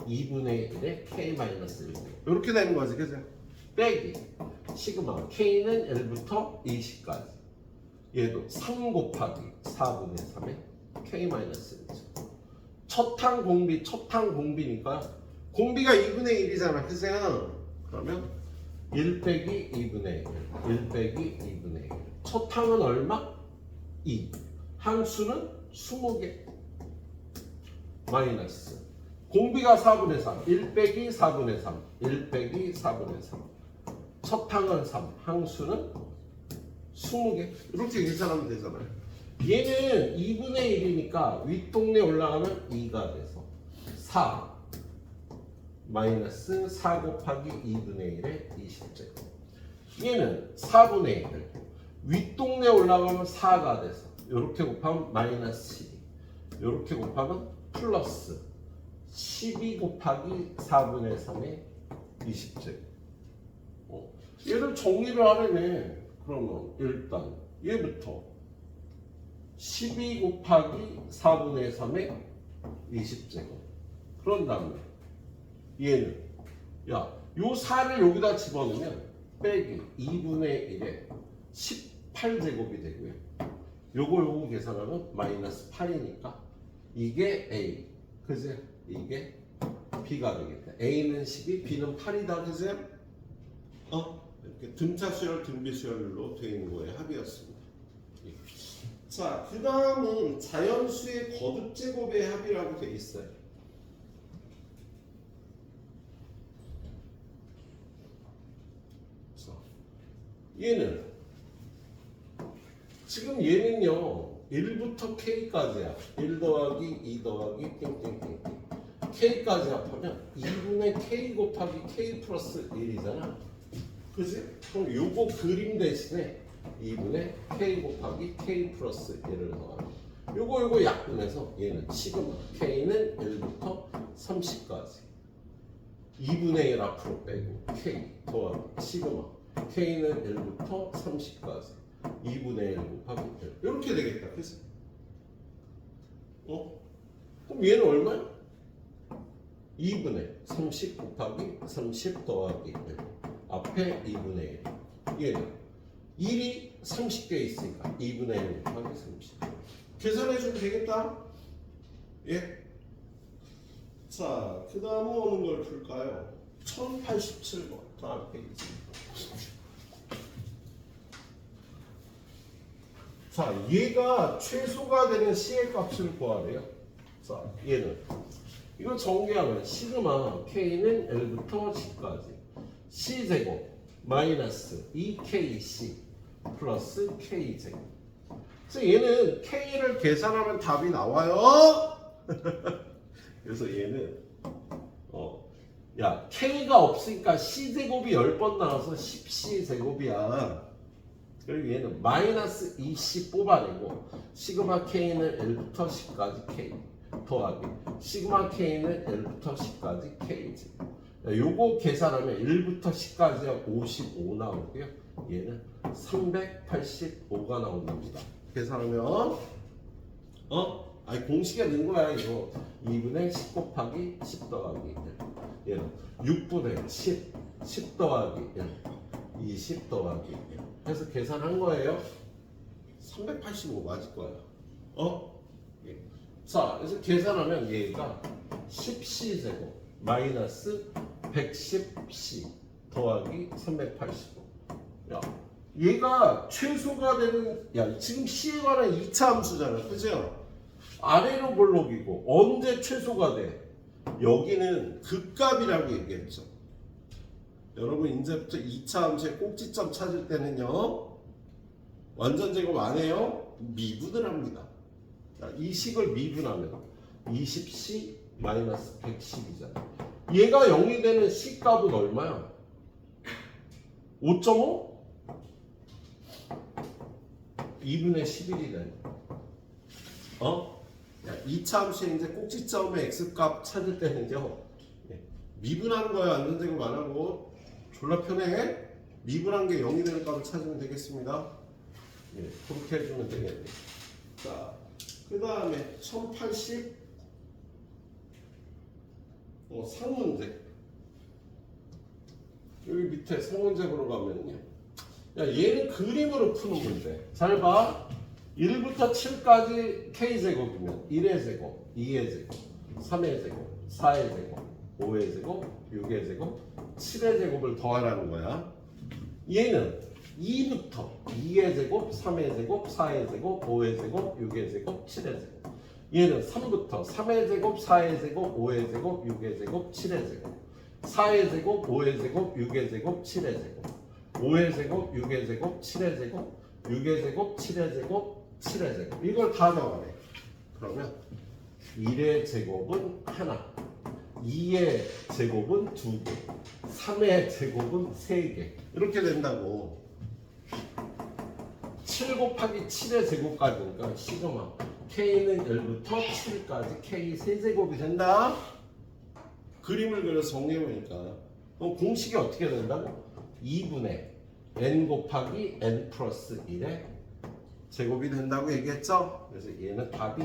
2, 2분의 1의 K-1제곱. 이렇게 되는 거지, 그죠? 빼기 시그마 K는 1부터 20까지, 얘도 3 곱하기 4분의 3의 K-1제곱. 첫항 공비, 첫항 공비니까 공비가 2분의 1이잖아, 그죠? 그러면 1 빼기 2분의 1, 1 빼기 2분의 1. 첫 항은 얼마? 2. 항수는 20개. 마이너스. 공비가 4분의 3, 1 빼기 4분의 3, 1 빼기 4분의 3. 첫 항은 3, 항수는 20개. 이렇게 계산하면 되잖아요. 얘는 2분의 1이니까 윗동네 올라가면 2가 돼서 4 마이너스 4 곱하기 2분의 1의 20제곱. 얘는 4분의 1. 윗동네 올라가면 4가 돼서 이렇게 곱하면 마이너스 12. 이렇게 곱하면 플러스 12 곱하기 4분의 3의 20제곱. 얘를 정리를 하려면 그러면 일단 얘부터 12 곱하기 4분의 3의 20제곱. 그런 다음에 얘는 야, 요 4를 여기다 집어넣으면 빼기 2분의 1에 18제곱이 되고요. 요거 계산하면 마이너스 8이니까 이게 A. 그죠? 이게 B가 되겠다. A는 12, B는 8이다. 그죠? 이렇게 등차수열, 등비수열로 되어 있는 거에 합이었습니다. 자, 그 다음은 자연수의 거듭제곱의 합이라고 되어 있어요. 자, 얘는 지금 얘는요 1부터 K까지야. 1 더하기 2 더하기 땡땡땡땡 K까지 합하면 2분의 K 곱하기 K 플러스 1이잖아. 그지? 그럼 요거 그림 대신에 2분의 K 곱하기 K 플러스 1을 더하고 요거 약분해서 얘는 시그마 K는 1부터 30까지 2분의 1 앞으로 빼고 K 더하기 시그마 K는 1부터 30까지 2분의 1 곱하기 1 이렇게 되겠다. 그치? 그럼 얘는 얼마야? 2분의 30 곱하기 30 더하기 1 앞에 2분의 1 얘는 1이 30개 있으니까 2분의 1 곱하기 30 계산해주면 되겠다. 예? 자, 그 다음 어느 걸 풀까요? 1087번 다음 페이지. 자, 얘가 최소가 되는 C의 값을 구하래요. 자, 얘는 이걸 정리하면 시그마 K는 L부터 C까지 C제곱 마이너스 2KC 플러스 K제곱. 그래서 얘는 K를 계산하면 답이 나와요. 그래서 얘는 야 K가 없으니까 C제곱이 10번 나와서 10C제곱이야. 그리고 얘는 마이너스 20 뽑아내고 시그마 K는 L부터 10까지 K 더하기 시그마 K는 L부터 10까지 K지. 요거 계산하면 1부터 10까지가 55 나오고요. 얘는 385가 나온답니다. 계산하면 아니 공식에 넣은 거야 이거. 2분의 10 곱하기 10 더하기 1. 얘는 6분의 10, 10 더하기 1, 20 더하기 1. 해서 계산한 거예요. 385 맞을 거야. 예. 자, 그래서 계산하면 얘가 10C제곱 마이너스 110C 더하기 385. 야, 얘가 최소가 되는, 야, 지금 C에 관한 2차 함수잖아. 그죠? 아래로 볼록이고, 언제 최소가 돼? 여기는 극값이라고 얘기했죠. 여러분, 이제부터 2차 함수의 꼭지점 찾을 때는요, 완전 제곱 안 해요? 미분을 합니다. 자, 이 식을 미분하면 20C 마이너스 110이잖아. 얘가 0이 되는 C 값은 얼마야? 5.5? 2분의 11이네. 2차 함수의 이제 꼭지점의 X값 찾을 때는요, 미분한 거야, 완전 제곱 안 하고. 졸라 편해. 미분한 게 0이 되는 값을 찾으면 되겠습니다. 예, 그렇게 해주면 되겠네. 자, 그 다음에 1080 상문제. 여기 밑에 상문제로 가면요, 야, 얘는 그림으로 푸는 문제. 잘 봐. 1부터 7까지 K제곱이면 1의 제곱, 2의 제곱, 3의 제곱, 4의 제곱, 5의 제곱, 6의 제곱, 7의 제곱을 더하라는 거야. 얘는 2부터 2의 제곱, 3의 제곱, 4의 제곱, 5의 제곱, 6의 제곱, 7의 제곱. 얘는 3부터 3의 제곱, 4의 제곱, 5의 제곱, 6의 제곱, 7의 제곱. 4의 제곱, 5의 제곱, 6의 제곱, 7의 제곱. 5의 제곱, 6의 제곱, 7의 제곱, 6의 제곱, 7의 제곱, 7의 제곱. 이걸 다 더하래. 그러면 1의 제곱은 하나, 2의 제곱은 2개, 3의 제곱은 3개. 이렇게 된다고. 7 곱하기 7의 제곱까지니까 시그마 K는 1부터 7까지 K 세제곱이 된다. 그림을 그려서 정리해보니까 그럼 공식이 어떻게 된다고? 2분의 n 곱하기 n 플러스 1의 제곱이 된다고 얘기했죠? 그래서 얘는 답이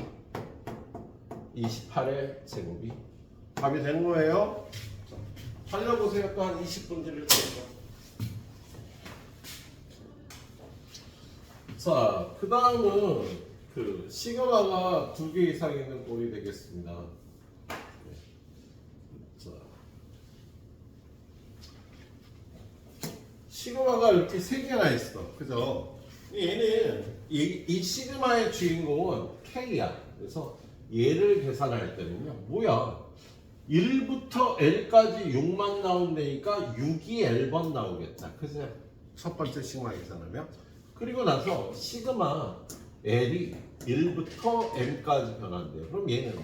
28의 제곱이 답이 되는 거예요. 살려보세요. 또 한 20분 드릴 거니까. 자, 그 다음은 그 시그마가 2개 이상 있는 꼴이 되겠습니다. 자, 시그마가 이렇게 3개나 있어. 그죠? 얘는 이 시그마의 주인공은 K야. 그래서 얘를 계산할 때는요. 뭐야? 1부터 L까지 6만 나온다니까 6이 L번 나오겠다. 그죠? 첫 번째 시그마 계산하면. 그리고 나서 시그마 L이 1부터 M까지 변한대요. 그럼 얘는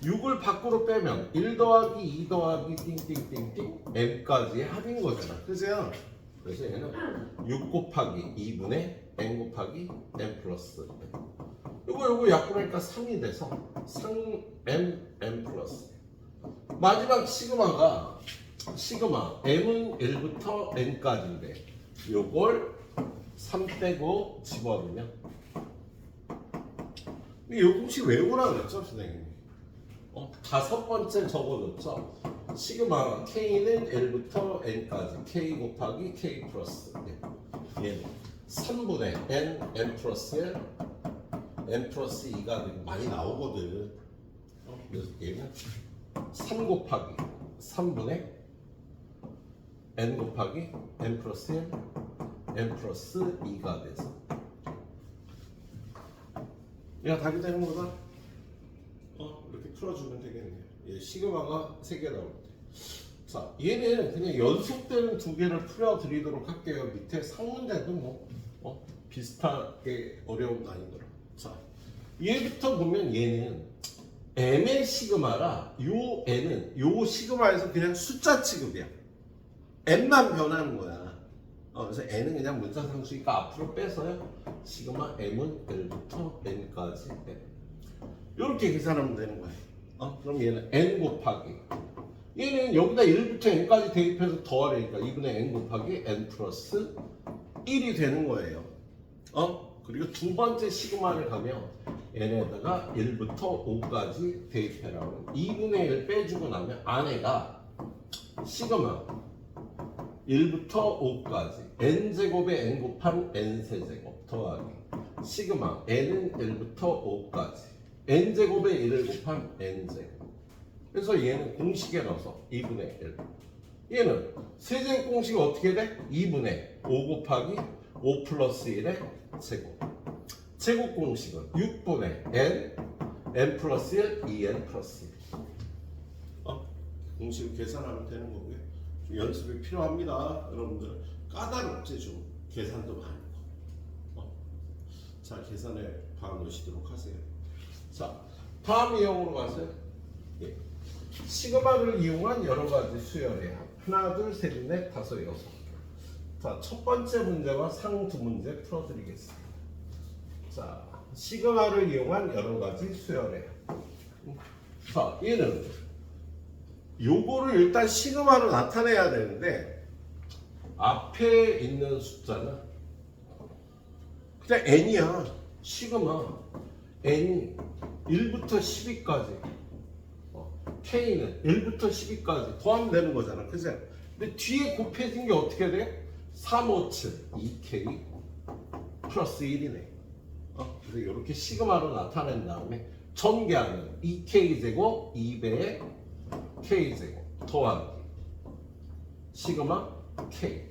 6을 밖으로 빼면 1 더하기 2 더하기 띵띵띵띵 M까지의 합인 거잖아. 그죠? 그래서 얘는 6 곱하기 2분의 N 곱하기 N 플러스 요거 약분하니까 3이 돼서 3M N 플러스 마지막 시그마가 시그마 M은 1부터 N까지인데 요걸 3 빼고 집어넣으면 이 공식 외우라 그랬죠 선생님이? 다섯 번째 적어줬죠. 시그마 K는 L부터 N까지 K 곱하기 K 플러스 얘는 3분의 N, N 플러스 1, N 플러스 2가 많이 나오거든. 그래서 얘는 3 곱하기 3분의 N 곱하기 N 플러스 1, N 플러스 2가 돼서 얘가 답이 되는 거다. 이렇게 풀어주면 되겠네요. 예, 시그마가 3개 나올 때. 자, 얘는 그냥 연속되는 2개를 풀어드리도록 할게요. 밑에 상문제도 비슷하게 어려운 난이도로. 자, 얘부터 보면 얘는 M의 시그마라 요 N은 요 시그마에서 그냥 숫자 취급이야. M만 변하는 거야. 그래서 N은 그냥 문자상수니까 앞으로 빼서요. 시그마 M은 L부터 N까지 이렇게 계산하면 되는 거예요. 그럼 얘는 N 곱하기 얘는 여기다 1부터 N까지 대입해서 더하려니까 2분의 N 곱하기 N 플러스 1이 되는 거예요. 그리고 두 번째 시그마를 가면 N에다가 1부터 5까지 대입해라고 2분의 1 빼주고 나면 안에가 시그마 1부터 5까지 N제곱에 N 곱한 N세제곱 더하기 시그마 N은 1부터 5까지 N제곱에 1을 곱한 N제곱. 그래서 얘는 공식에 넣어서 2분의 1. 얘는 세제곱 공식이 어떻게 돼? 2분의 5 곱하기 5 플러스 1의 제곱. 제곱 공식은 6분의 N, N 플러스 1, 2N 플러스 1. 공식을 계산하면 되는 거고요. 좀 연습이 필요합니다. 여러분들 까다롭지 좀 계산도 많고. 자, 계산에 봐놓으시도록 하세요. 자, 다음 유형으로 가세요. 예. 시그마를 이용한 여러 가지 수열의 합. 하나, 둘, 셋, 넷, 다섯, 여섯. 자, 첫 번째 문제와 상 두 문제 풀어드리겠습니다. 자, 시그마를 이용한 여러 가지 수열의 합. 자, 얘는 요거를 일단 시그마로 나타내야 되는데 앞에 있는 숫자는 그냥 n이야. 시그마 n 1부터 12까지 k는 1부터 12까지 더하면 되는 거잖아. 그죠? 근데 뒤에 곱해진 게 어떻게 돼? 3, 5, 7 2k 플러스 1이네. 그래서 이렇게 시그마로 나타낸 다음에 전개하면 2k 제곱 2배의 k 제곱 더하기 시그마 K.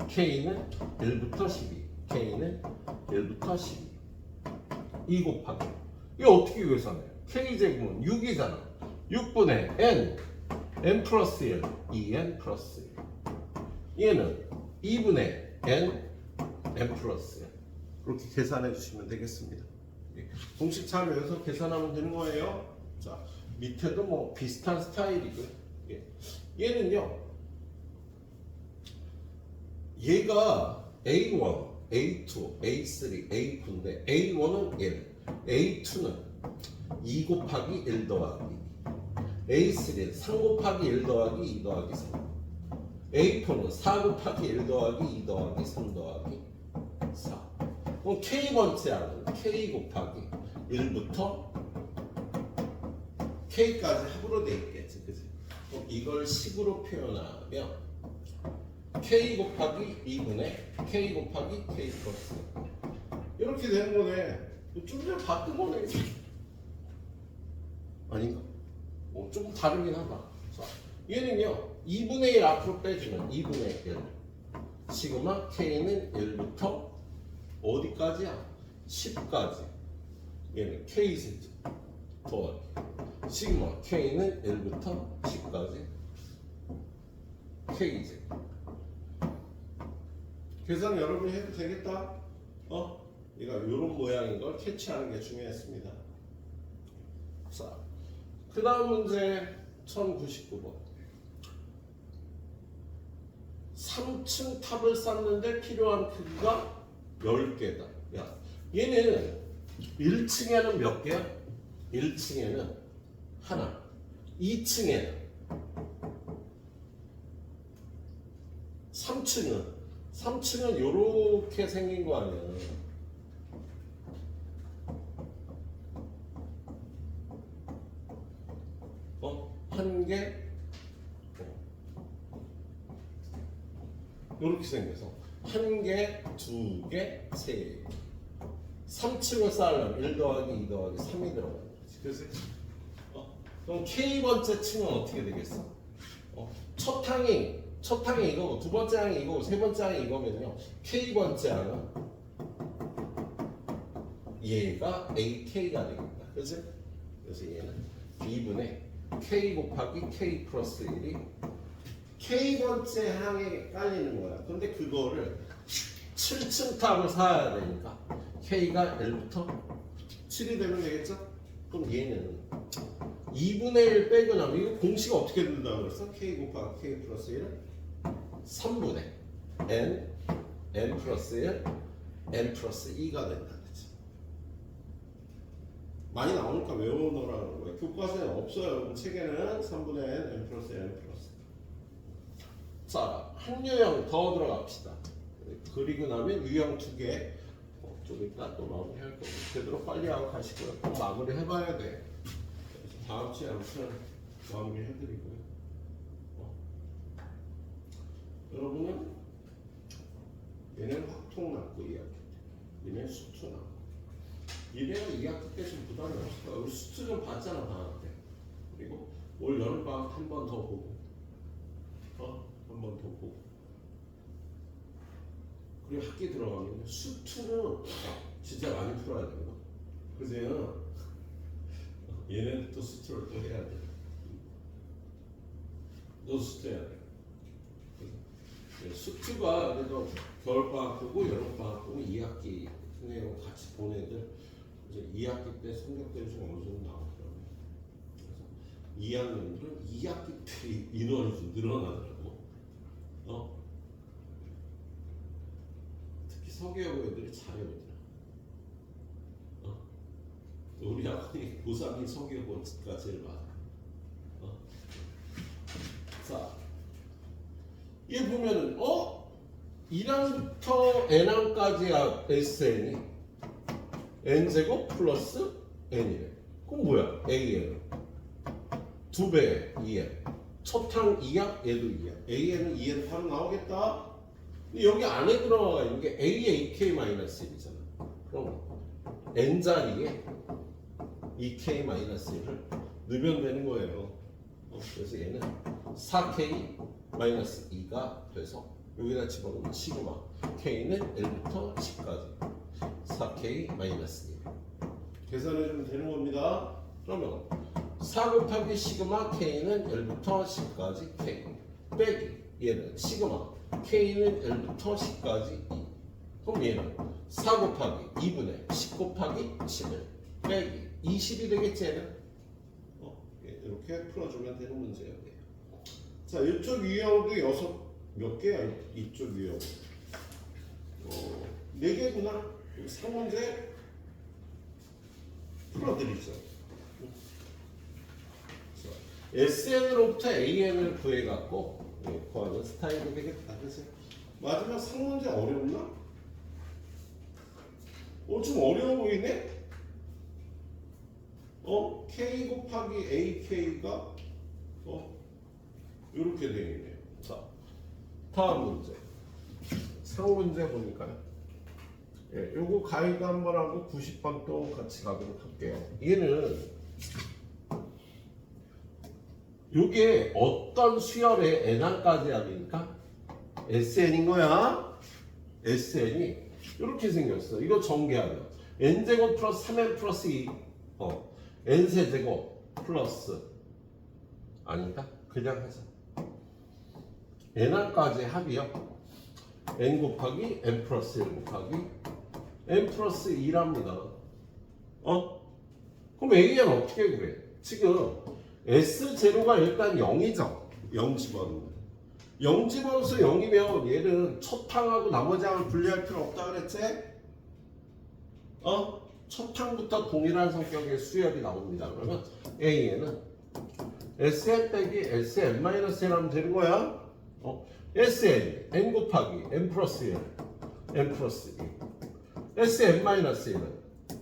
K는 1부터 12. K는 1부터 12. 2 곱하기. 이거 어떻게 계산해요? K제곱은 6이잖아. 6분의 N 플러스 1. 2N 플러스 1. 얘는 2분의 N 플러스 1. 그렇게 계산해 주시면 되겠습니다. 공식 참여해서 계산하면 되는 거예요. 자, 밑에도 뭐 비슷한 스타일이고요. 얘는요, 얘가 A1, A2, A3, A4인데 A1은 1, A2는 2 곱하기 1 더하기, A3는 3 곱하기 1 더하기 2 더하기 3, A4는 4 곱하기 1 더하기 2 더하기 3 더하기 4. 그럼 K번째 항은 K 곱하기 1부터 K까지 합으로 돼 있겠지, 그치? 그럼 이걸 식으로 표현하면 K 곱하기 2분의 K 곱하기 K 플러스 이렇게 되는 거네. 좀 전에 봤던 거네. 아닌가? 조금 다르긴 하다. 자, 얘는요 2분의 1 앞으로 빼주면 2분의 1 시그마 K는 1부터 어디까지야? 10까지. 얘는 Kz 더하기 시그마 K는 1부터 10까지 Kz. 계산 여러분이 해도 되겠다? 얘가 이런 모양인 걸 캐치하는 게 중요했습니다. 자, 그 다음 문제 1099번. 3층 탑을 쌓는데 필요한 크기가 10개다. 야, 얘는 1층에는 몇 개야? 1층에는 하나, 2층에는 3층은 요렇게 생긴 거 아니야. 한 개, 요렇게 생겨서 한 개, 두 개, 세 개. 3층을 쌓으려면 1 더하기 2 더하기 3이 들어가는 거지. 그래서 그럼 K번째 층은 어떻게 되겠어? 첫 항이 이거고 두 번째 항이 이거고 세 번째 항이 이거면요. K번째 항은 얘가 AK가 되겠다. 그치? 그래서 얘는 B분의 K 곱하기 K 플러스 1이 K번째 항에 깔리는 거야. 근데 그거를 7층 탑을 쌓아야 되니까 K가 1부터 7이 되면 되겠죠? 그럼 얘는 2분의 1 빼고 나면 이거 공식 어떻게 된다고 그랬어? K 곱하기 K 플러스 1은 3분의 N 플러스 1, N 플러스 2가 된다. 그치? 많이 나오니까 외워놓으라는 거예요. 교과서에 없어요. 책에는 3분의 N 플러스 N 플러스. 자, 한 유형 더 들어갑시다. 그리고 나면 유형 2개. 좀 이따 또 마무리할 거고 되도록 빨리 하고 가시고요. 또 마무리 해봐야 돼. 다음 주에 아무튼 마무리 해드리고요. 여러분은 얘는 확통났고 2학기 때, 얘는 수투났고. 얘네가 2학기 때 좀 부담이 없을 거야. 우리 수투 좀 봤잖아 방학 때. 그리고 올 여름방학 한 번 더 보고, 한 번 더 보고. 그리고 학기 들어가면 수투는 진짜 많이 풀어야 된다. 그래서 얘는 또 수투를 또 해야 돼. 너 수투 해야 돼. 수투가 그래도 겨울방학 보고 여름방학 보고 2학기 내용 같이 본 애들 이제 2학기 때 성적들이 좀 어느 정도 나오더라고요. 그래서 2학년들은 2학기 때 인원이 좀 늘어나더라고. 특히 서계여고 애들이 잘해오더라. 우리 학원이 고3인 서계여고가 제일 많아. 자, 얘 보면은 1항부터 n항까지야 SN이 n제곱 플러스 n이래. 그럼 뭐야? AN 2배 2n. 첫항 2야? 얘도 2야. AN은 2n 바로 나오겠다. 근데 여기 안에 들어가 있는 게 AK-1이잖아. 그럼 n자리에 2K-1을 넣으면 되는 거예요. 그래서 얘는 4K 마이너스 2가 돼서 여기다 집어넣으면 시그마 K는 1부터 10까지 4K 마이너스 1 계산해주면 되는 겁니다. 그러면 4 곱하기 시그마 K는 1부터 10까지 K 빼기 얘는 시그마 K는 1부터 10까지 2 그럼 얘는 4 곱하기 2분의 10 곱하기 11 빼기 20이 되겠지 얘는? 이렇게 풀어주면 되는 문제예요. 자, 이쪽 유형도 몇 개야? 이쪽 유형 4개구나. 3문제 풀어드리죠. SN으로부터 AN을 구해갖고 구하는 스타일이 되겠다. 그치? 마지막 3문제 어렵나? 좀 어려워 보이네? K 곱하기 AK가 이렇게 되어 있네요. 자, 다음 문제. 상문제 보니까요. 요거 가이드 한번 하고 90번 또 같이 가도록 할게요. 얘는 요게 어떤 수열의 n항까지 하니까 SN인 거야. SN이 이렇게 생겼어. 이거 전개하면 n제곱 플러스 3n 플러스 2 n세제곱 플러스 아니다. 그냥 하자. n항까지 합이요. n 곱하기 n 플러스 1 곱하기 n 플러스 2랍니다. 그럼 AN 어떻게 그래? 지금 S0가 일단 0이죠. 0 집어넣는 0 집어넣어서 0이면 얘는 첫 항하고 나머지 항을 분리할 필요 없다 그랬지? 첫 항부터 동일한 성격의 수열이 나옵니다. 그러면 AN은 SN 빼기 SN-1 하면 되는 거야. SN, N 곱하기 N 플러스 1, N 플러스 2 SN-1은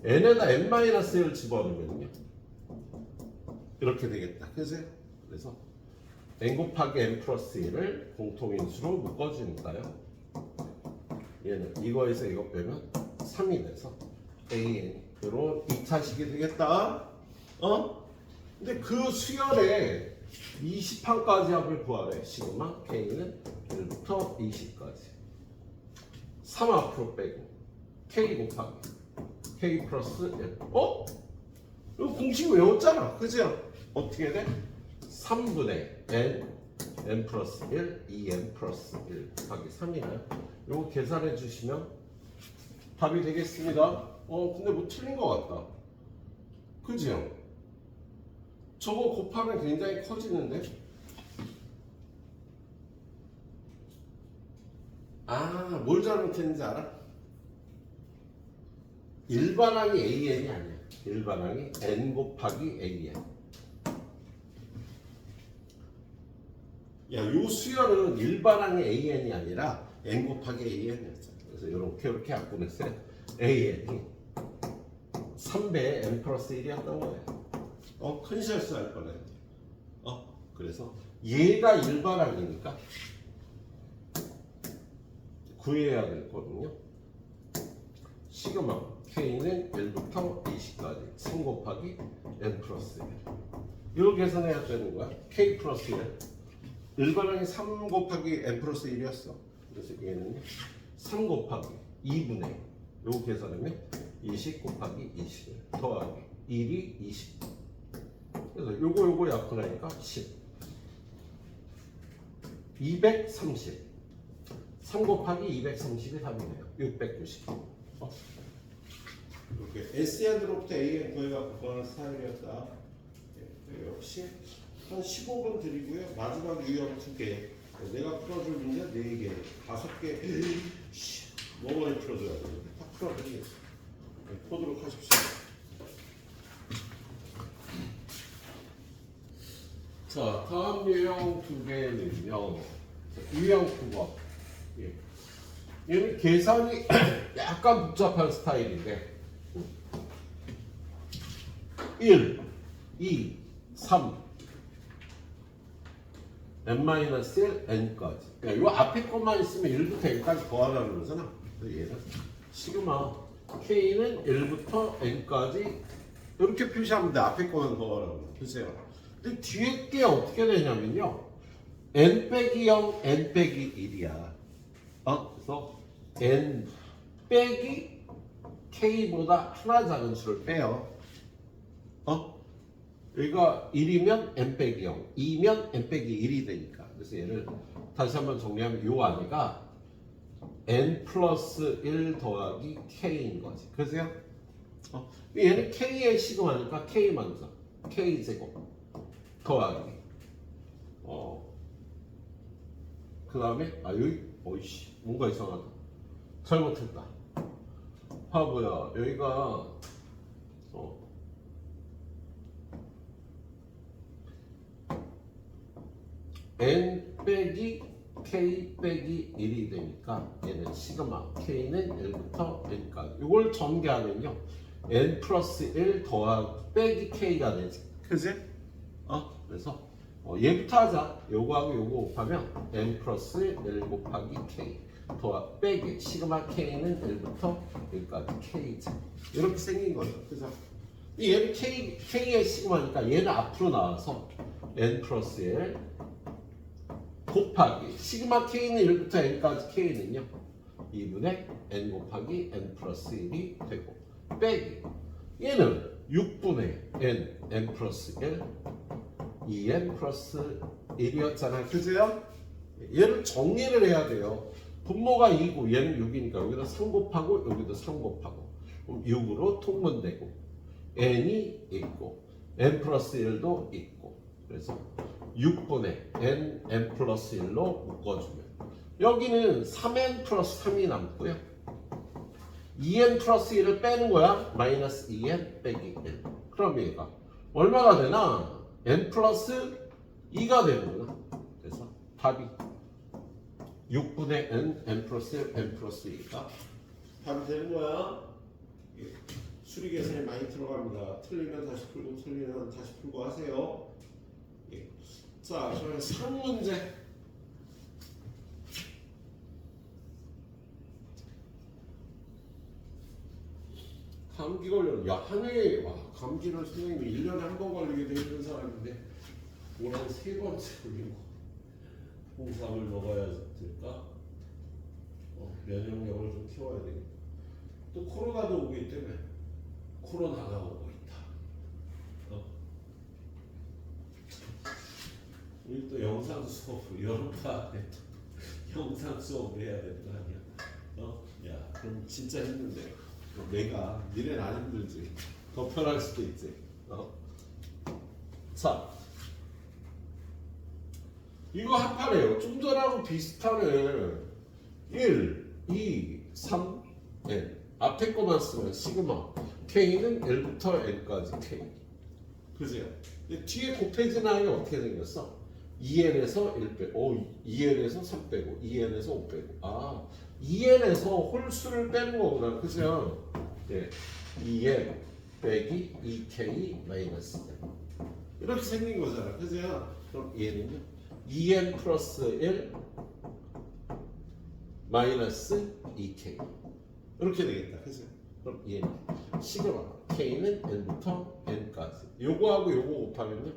N에다 N-1을 집어넣으면요 이렇게 되겠다. 그래서 N 곱하기 N 플러스 1을 공통인수로 묶어주니까요. 얘는 이거에서 이거 빼면 3이 돼서 AN 이런 2차식이 되겠다. 근데 그 수열에 20항까지 합을 구하래. 시그마 K는 1부터 20까지 3 앞으로 빼고 K 곱하기 K 플러스 1 이거 공식 외웠잖아. 그죠? 어떻게 돼? 3분의 N 플러스 1 2N 플러스 1 곱하기 3이나요? 이거 계산해 주시면 답이 되겠습니다. 근데 뭐 틀린 것 같다. 그죠? 저거 곱하면 굉장히 커지는데? 뭘 잘못했는지 알아? 일반항이 AN이 아니야. 일반항이 N 곱하기 AN. 요 수열은 일반항의 AN이 아니라 N 곱하기 AN이었잖아. 그래서 이렇게 약분했어요. AN이 3배의 N 플러스 1이었던 거예요. 큰 실수할 뻔했네. 그래서 얘가 일반항이니까 구해야 되거든요. 시그마 K는 1부터 20까지 3 곱하기 N 플러스 1 이렇게 계산해야 되는 거야. K 플러스 1 일반항이 3 곱하기 N 플러스 1이었어. 그래서 얘는 3 곱하기 2분의 요거 계산하면 20 곱하기 21 더하기 1이 20 그래서 요거 약분하니까 10 230 3 곱하기 230이 답이네요. 690 이렇게 SN으로부터 AN 구해갖고 구하는 스타일이었다. 역시 한 15분 드리고요. 마지막 유형 2개 내가 풀어줄 문제 4개 5개 너무 많이 풀어줘야 돼. 다 풀어드리겠습니다. 보도록 하십시오. 자, 다음 유형 2개는요. 유형 9번. 얘는 계산이 약간 복잡한 스타일인데 1, 2, 3 n-1, n까지. 그러니까 이 앞에 것만 있으면 1부터 n까지 더하라는 거잖아. 그래서 얘는 시그마 k는 1부터 n까지 이렇게 표시하면 돼. 앞에 거만 더하라고. 보세요. 근데 뒤에 게 어떻게 되냐면요. n 빼기 0, n 빼기 1이야. 그래서 n 빼기 k보다 하나 작은 수를 빼요. 여기가 1이면 n 빼기 0, 2면 n 빼기 1이 되니까. 그래서 얘를 다시 한번 정리하면 요 안에가 n 플러스 1 더하기 k인 거지. 그래서요? 얘는 k의 시그마니까 k 먼저. k 제곱 더하기 그 다음에 여기 어이씨 뭔가 이상하다. 잘못했다. 바보야. 여기가 n 빼기 k 빼기 1이 되니까 얘는 시그마 k는 1부터 n까지. 이걸 전개하면요 n 플러스 1 더하기 빼기 k가 되지. 그지? 그래서 얘부터 하자. 요거하고 요거 곱하면 n 플러스 1 곱하기 k 더하기 빼기 시그마 k는 1부터 1까지 k지. 이렇게 생긴 거죠. 그래서 얘는 k의 시그마니까 얘는 앞으로 나와서 n 플러스 1 곱하기 시그마 k는 1부터 n까지 k는요 2분의 n 곱하기 n 플러스 1이 되고 빼기 얘는 6분의 n 플러스 1 2n 플러스 1이었잖아요. 그죠? 얘를 정리를 해야 돼요. 분모가 2고 얘는 6이니까 여기다 3 곱하고 여기도 3 곱하고 그럼 6으로 통분되고 n이 있고 n 플러스 1도 있고 그래서 6분의 n 플러스 1로 묶어주면 여기는 3n 플러스 3이 남고요 2n 플러스 1을 빼는 거야. 마이너스 2n 빼기 1. 그럼 얘가 얼마가 되나? n 플러스 2가 되는구나. 그래서 답이 6분의 n 플러스 1, n 플러스 2가 답이 되는 거야. 수리 계산이 많이 들어갑니다. 틀리면 다시 풀고 틀리면 다시 풀고 하세요. 자, 그러면 3문제. 감기 걸려. 야, 한 해에 감기를 선생님이 1년에 한 번 걸리게 돼 있는 사람인데 올해 3번째 걸리고 홍삼을 먹어야 될까? 면역력을 좀 키워야 되겠다. 또 코로나도 오기 때문에 코로나가 오고 있다. 우리 또 영상 수업 여름방학에 영상 수업을 해야 되는 거 아니야? 야, 그럼 진짜 힘든데. 내가 니네는 안 힘들지. 더 편할 수도 있지. 자, 이거 합하래요. 좀 전하고 비슷하네. 1, 2, 3, n. 앞에 거만 쓰면 시그마. k는 1부터 n까지 k. 그죠? 뒤에 곱해진 항이 어떻게 생겼어? 2n에서 1 빼고, 2n에서 3 빼고, 2n에서 5 빼고. 2n에서 홀수를 빼는 거구나. 그죠? 네. 2n 빼기 2k 마이너스 n. 이렇게 생긴 거잖아. 그죠? 그럼 얘는요? 2n 플러스 1 마이너스 2k. 이렇게 되겠다. 그죠? 그럼 얘는 시그마 k는 n부터 n까지. 요거하고 요거 곱하면요?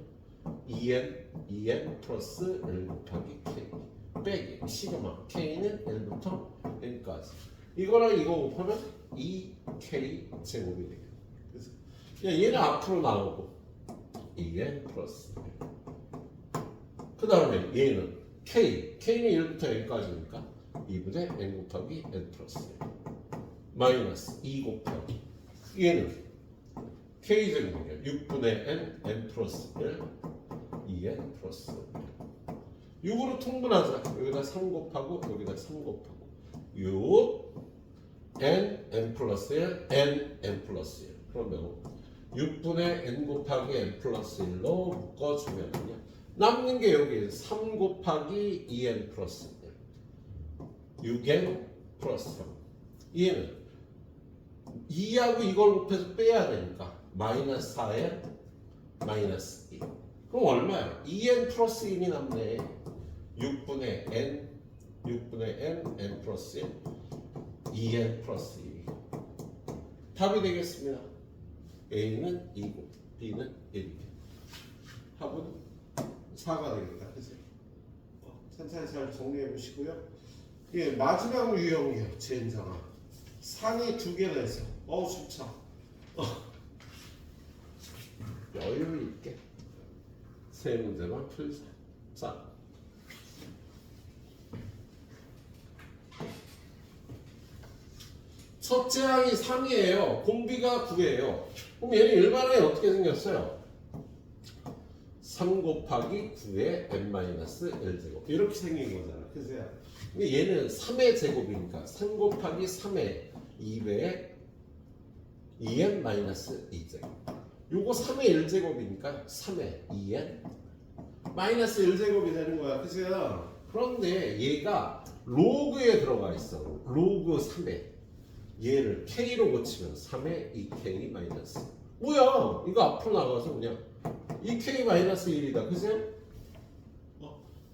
2n 플러스 1 곱하기 k. 빼기 시그마 k는 1부터 n까지. 이거랑 이거 곱하면 2k 제곱이 되겠다. 그래서 얘는 앞으로 나오고 2n 플러스 1. 그 다음에 얘는 k는 1부터 n까지니까 2분의 n 곱하기 n 플러스 1 마이너스 2 곱하기 얘는 k 제곱이니까 6분의 n 플러스 1 2n 플러스 1 6으로 통분하자. 여기다 3 곱하고 여기다 3 곱하고 6 n 플러스 1 n 플러스 1 그러면 6분의 n 곱하기 n 플러스 1로 묶어주면요 남는 게 여기 3 곱하기 2n 플러스 1 6n 플러스 3 얘는 2하고 이걸 곱해서 빼야 되니까 마이너스 4n 마이너스 2 그럼 얼마야? 2n 플러스 1이 남네. 6분의 n 플러스 1 2n 플러스 2 답이 되겠습니다. A는 2고 B는 1이고 합은 4가 되겠다. 그치? 천천히 잘 정리해 보시고요. 예, 마지막 유형이에요. 젠장아. 상이 두 개나 있어. 숨차. 여유 있게 세 문제만 풀자. 자, 첫째 항이 3이에요. 공비가 9예요. 그럼 얘는 일반항이 어떻게 생겼어요? 3 곱하기 9의 n-l제곱 이렇게 생긴 거잖아. 그죠? 근데 얘는 3의 제곱이니까 3 곱하기 3의 2배의 2n-2제곱. 요거 3의 1제곱이니까 3의 2n 마이너스 1제곱이 되는 거야. 그죠? 그런데 얘가 로그에 들어가 있어. 로그 3에. 얘를 k로 고치면 3의 2k 마이너스. 뭐야? 이거 앞으로 나가서 그냥 2k 마이너스 1이다. 그죠?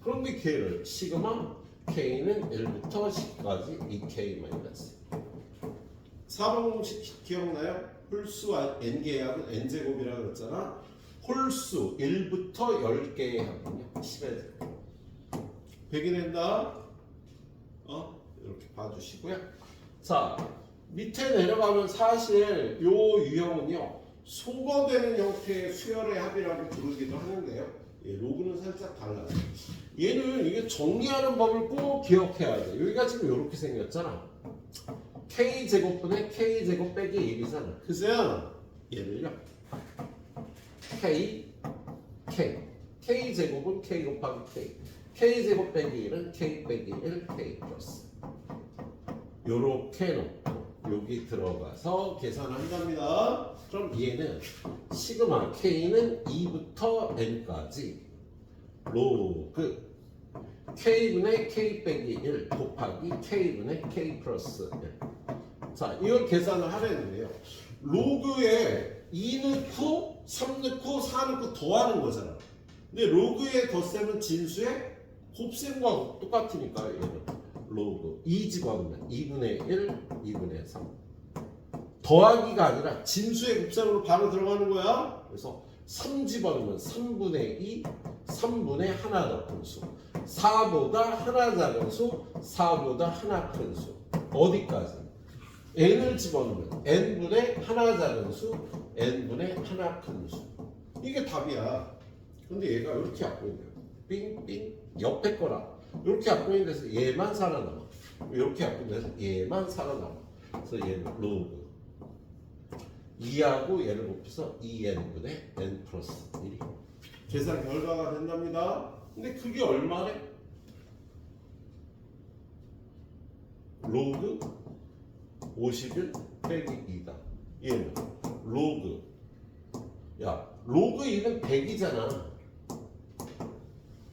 그런데 걔를 시그마 k는 1부터 10까지 2k 마이너스. 4번 공식 기억나요? 홀수와 n개의 합은 n제곱이라고 그랬잖아. 홀수 1부터 10개의 합은요 10의 제곱. 100이 된다. 이렇게 봐주시고요. 자, 밑에 내려가면 사실 요 유형은요 소거되는 형태의 수열의 합이라고 부르기도 하는데요. 예, 로그는 살짝 달라요. 얘는 이게 정리하는 법을 꼭 기억해야 돼. 여기가 지금 이렇게 생겼잖아. k제곱분의 k제곱 빼기 1이잖아. 그죠? 얘를요 k제곱은 k 곱하기 k제곱 빼기 1은 k 빼기 1 k 플러스 요렇게 놓고 여기 들어가서 계산한답니다. 그럼 얘는 시그마 k는 2부터 n까지 로그 k분의 k 빼기 1 곱하기 k분의 k 플러스 1. 자, 이걸 계산을 하려는데요. 로그에 2 넣고 3 넣고 4 넣고 더하는 거잖아. 근데 로그의 덧셈은 진수의 곱셈과 똑같으니까 얘는 로그 2 집어넣으면 2분의 1, 2분의 3. 더하기가 아니라 진수의 곱셈으로 바로 들어가는 거야. 그래서 3 집어넣으면 3분의 2, 3분의 하나 더 큰 수. 4보다 하나 작은 수, 4보다 하나 큰 수. 어디까지? n을 집어넣으면 n분의 하나 작은 수, n분의 하나 큰 수. 이게 답이야. 근데 얘가 이렇게 약분돼요. 삥삥 옆에 거라. 이렇게 약분돼서 얘만 살아남아. 이렇게 약분돼서 얘만 살아남아. 그래서 얘는 로그 2하고 얘를 곱해서 2n분의 n 플러스 1이 계산 결과가 된답니다. 근데 그게 얼마래? 로그 51 빼기 2다. 얘는 로그 로그 2는 100이잖아.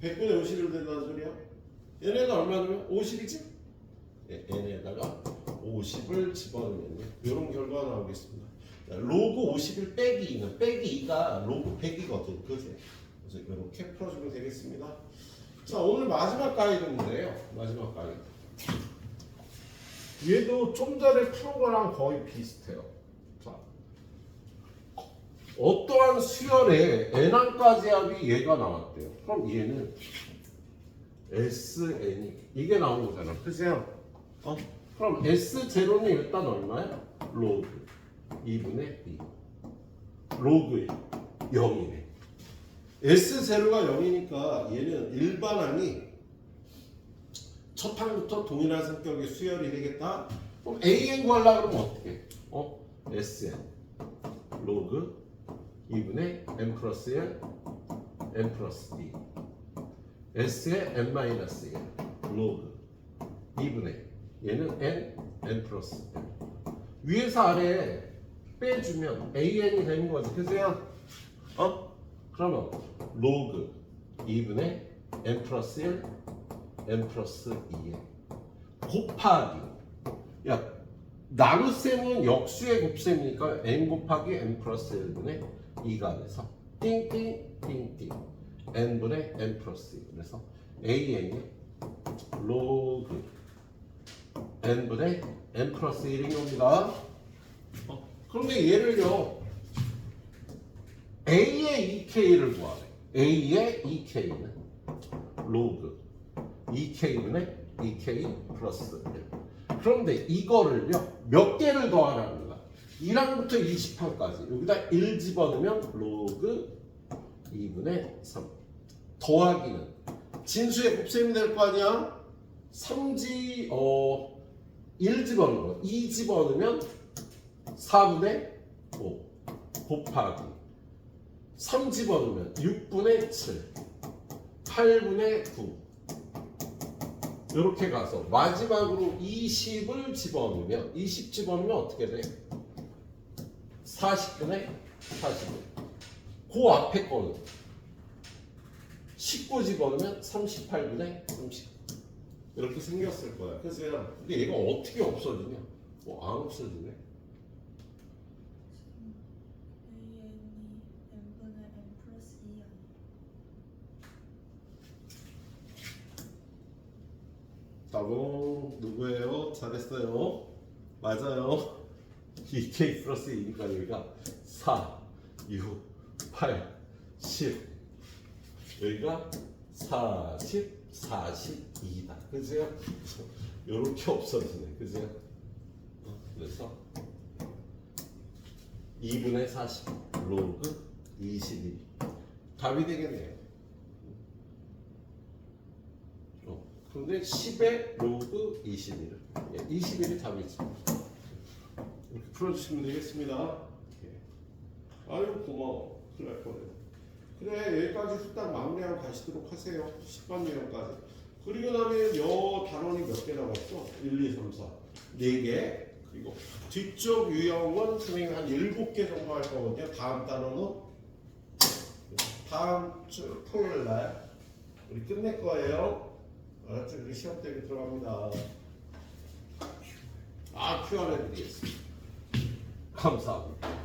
100분의 51 된다는 소리야? 얘네가 얼마냐면 50이지? 얘네다가 50을 집어넣으면 이런 결과가 나오겠습니다. 로그 51 빼기 2는 빼기 2가 로그 100이거든. 그지? 그래서 이렇게 풀어주면 되겠습니다. 자, 오늘 마지막 가이드 문제예요. 마지막 가이드. 얘도 좀 전에 푸는 거랑 거의 비슷해요. 자, 어떠한 수열에 n항까지 합이 얘가 나왔대요. 그럼 얘는 SN이 이게 나온 거잖아. 그죠? 그럼 S0는 일단 얼마야? 로그 2분의 2. 로그 1 0이네. S0가 0이니까 얘는 일반항이 첫 항부터 동일한 성격의 수열이 되겠다. 그럼 AN 구하려고 그러면 어떻게? SN 로그 2분의 n 플러스 1 n 플러스 2 S의 n 마이너스 1 로그 2분의 얘는 n 플러스 1 위에서 아래에 빼주면 AN이 되는 거지. 그죠? 그러면 로그 2분의 n 플러스 1 n 플러스 2에 곱하기 나눗셈은 역수의 곱셈이니까 n 곱하기 n 플러스 1분의 2가 돼서 띵띵띵띵 n분의 n 플러스 2 그래서 AN이 로그 n분의 n 플러스 1인 겁니다. 그런데 얘를요 A의 2K를 구하래. A의 2K는 로그 2k분의 2k 플러스 1. 그런데 이거를요 몇 개를 더하라는 거야. 1항부터 20항까지 여기다 1 집어넣으면 로그 2분의 3. 더하기는 진수의 곱셈이 될 거 아니야. 3지 1 집어넣는 거 2 집어넣으면 4분의 5 곱하기 3 집어넣으면 6분의 7 8분의 9 이렇게 가서 마지막으로 20을 집어넣으면 20 집어넣으면 어떻게 돼? 40분의 41. 그 앞에 거는 19 집어넣으면 38분의 30. 이렇게 생겼을 거야. 그래서 근데 얘가 어떻게 없어지냐? 안 없어지네. n분의 n 플러스 2 아니에요? 답은 누구예요? 잘했어요. 맞아요. 2k 플러스 2니까 여기가 4, 6, 8, 10. 여기가 40, 42다. 그죠? 요렇게 없어지네. 그죠? 그래서 2분의 40 로그 21 답이 되겠네요. 그런데 10의 로그 21 21이 답이지. 이렇게 풀어주시면 되겠습니다. 아유 고마워. 큰일 날 뻔해. 그래 여기까지 후딱 마무리하고 가시도록 하세요. 10번 유형까지. 그리고 나면 여 단원이 몇 개 남았어? 1, 2, 3, 4 4개. 그리고 뒤쪽 유형은 선생님 한 7개 정도 할 거거든요. 다음 단원은 다음 주 토요일 날 우리 끝낼 거예요. 알았죠? 우리 시험 때문에 들어갑니다. Q&A 드리겠습니다. 감사합니다.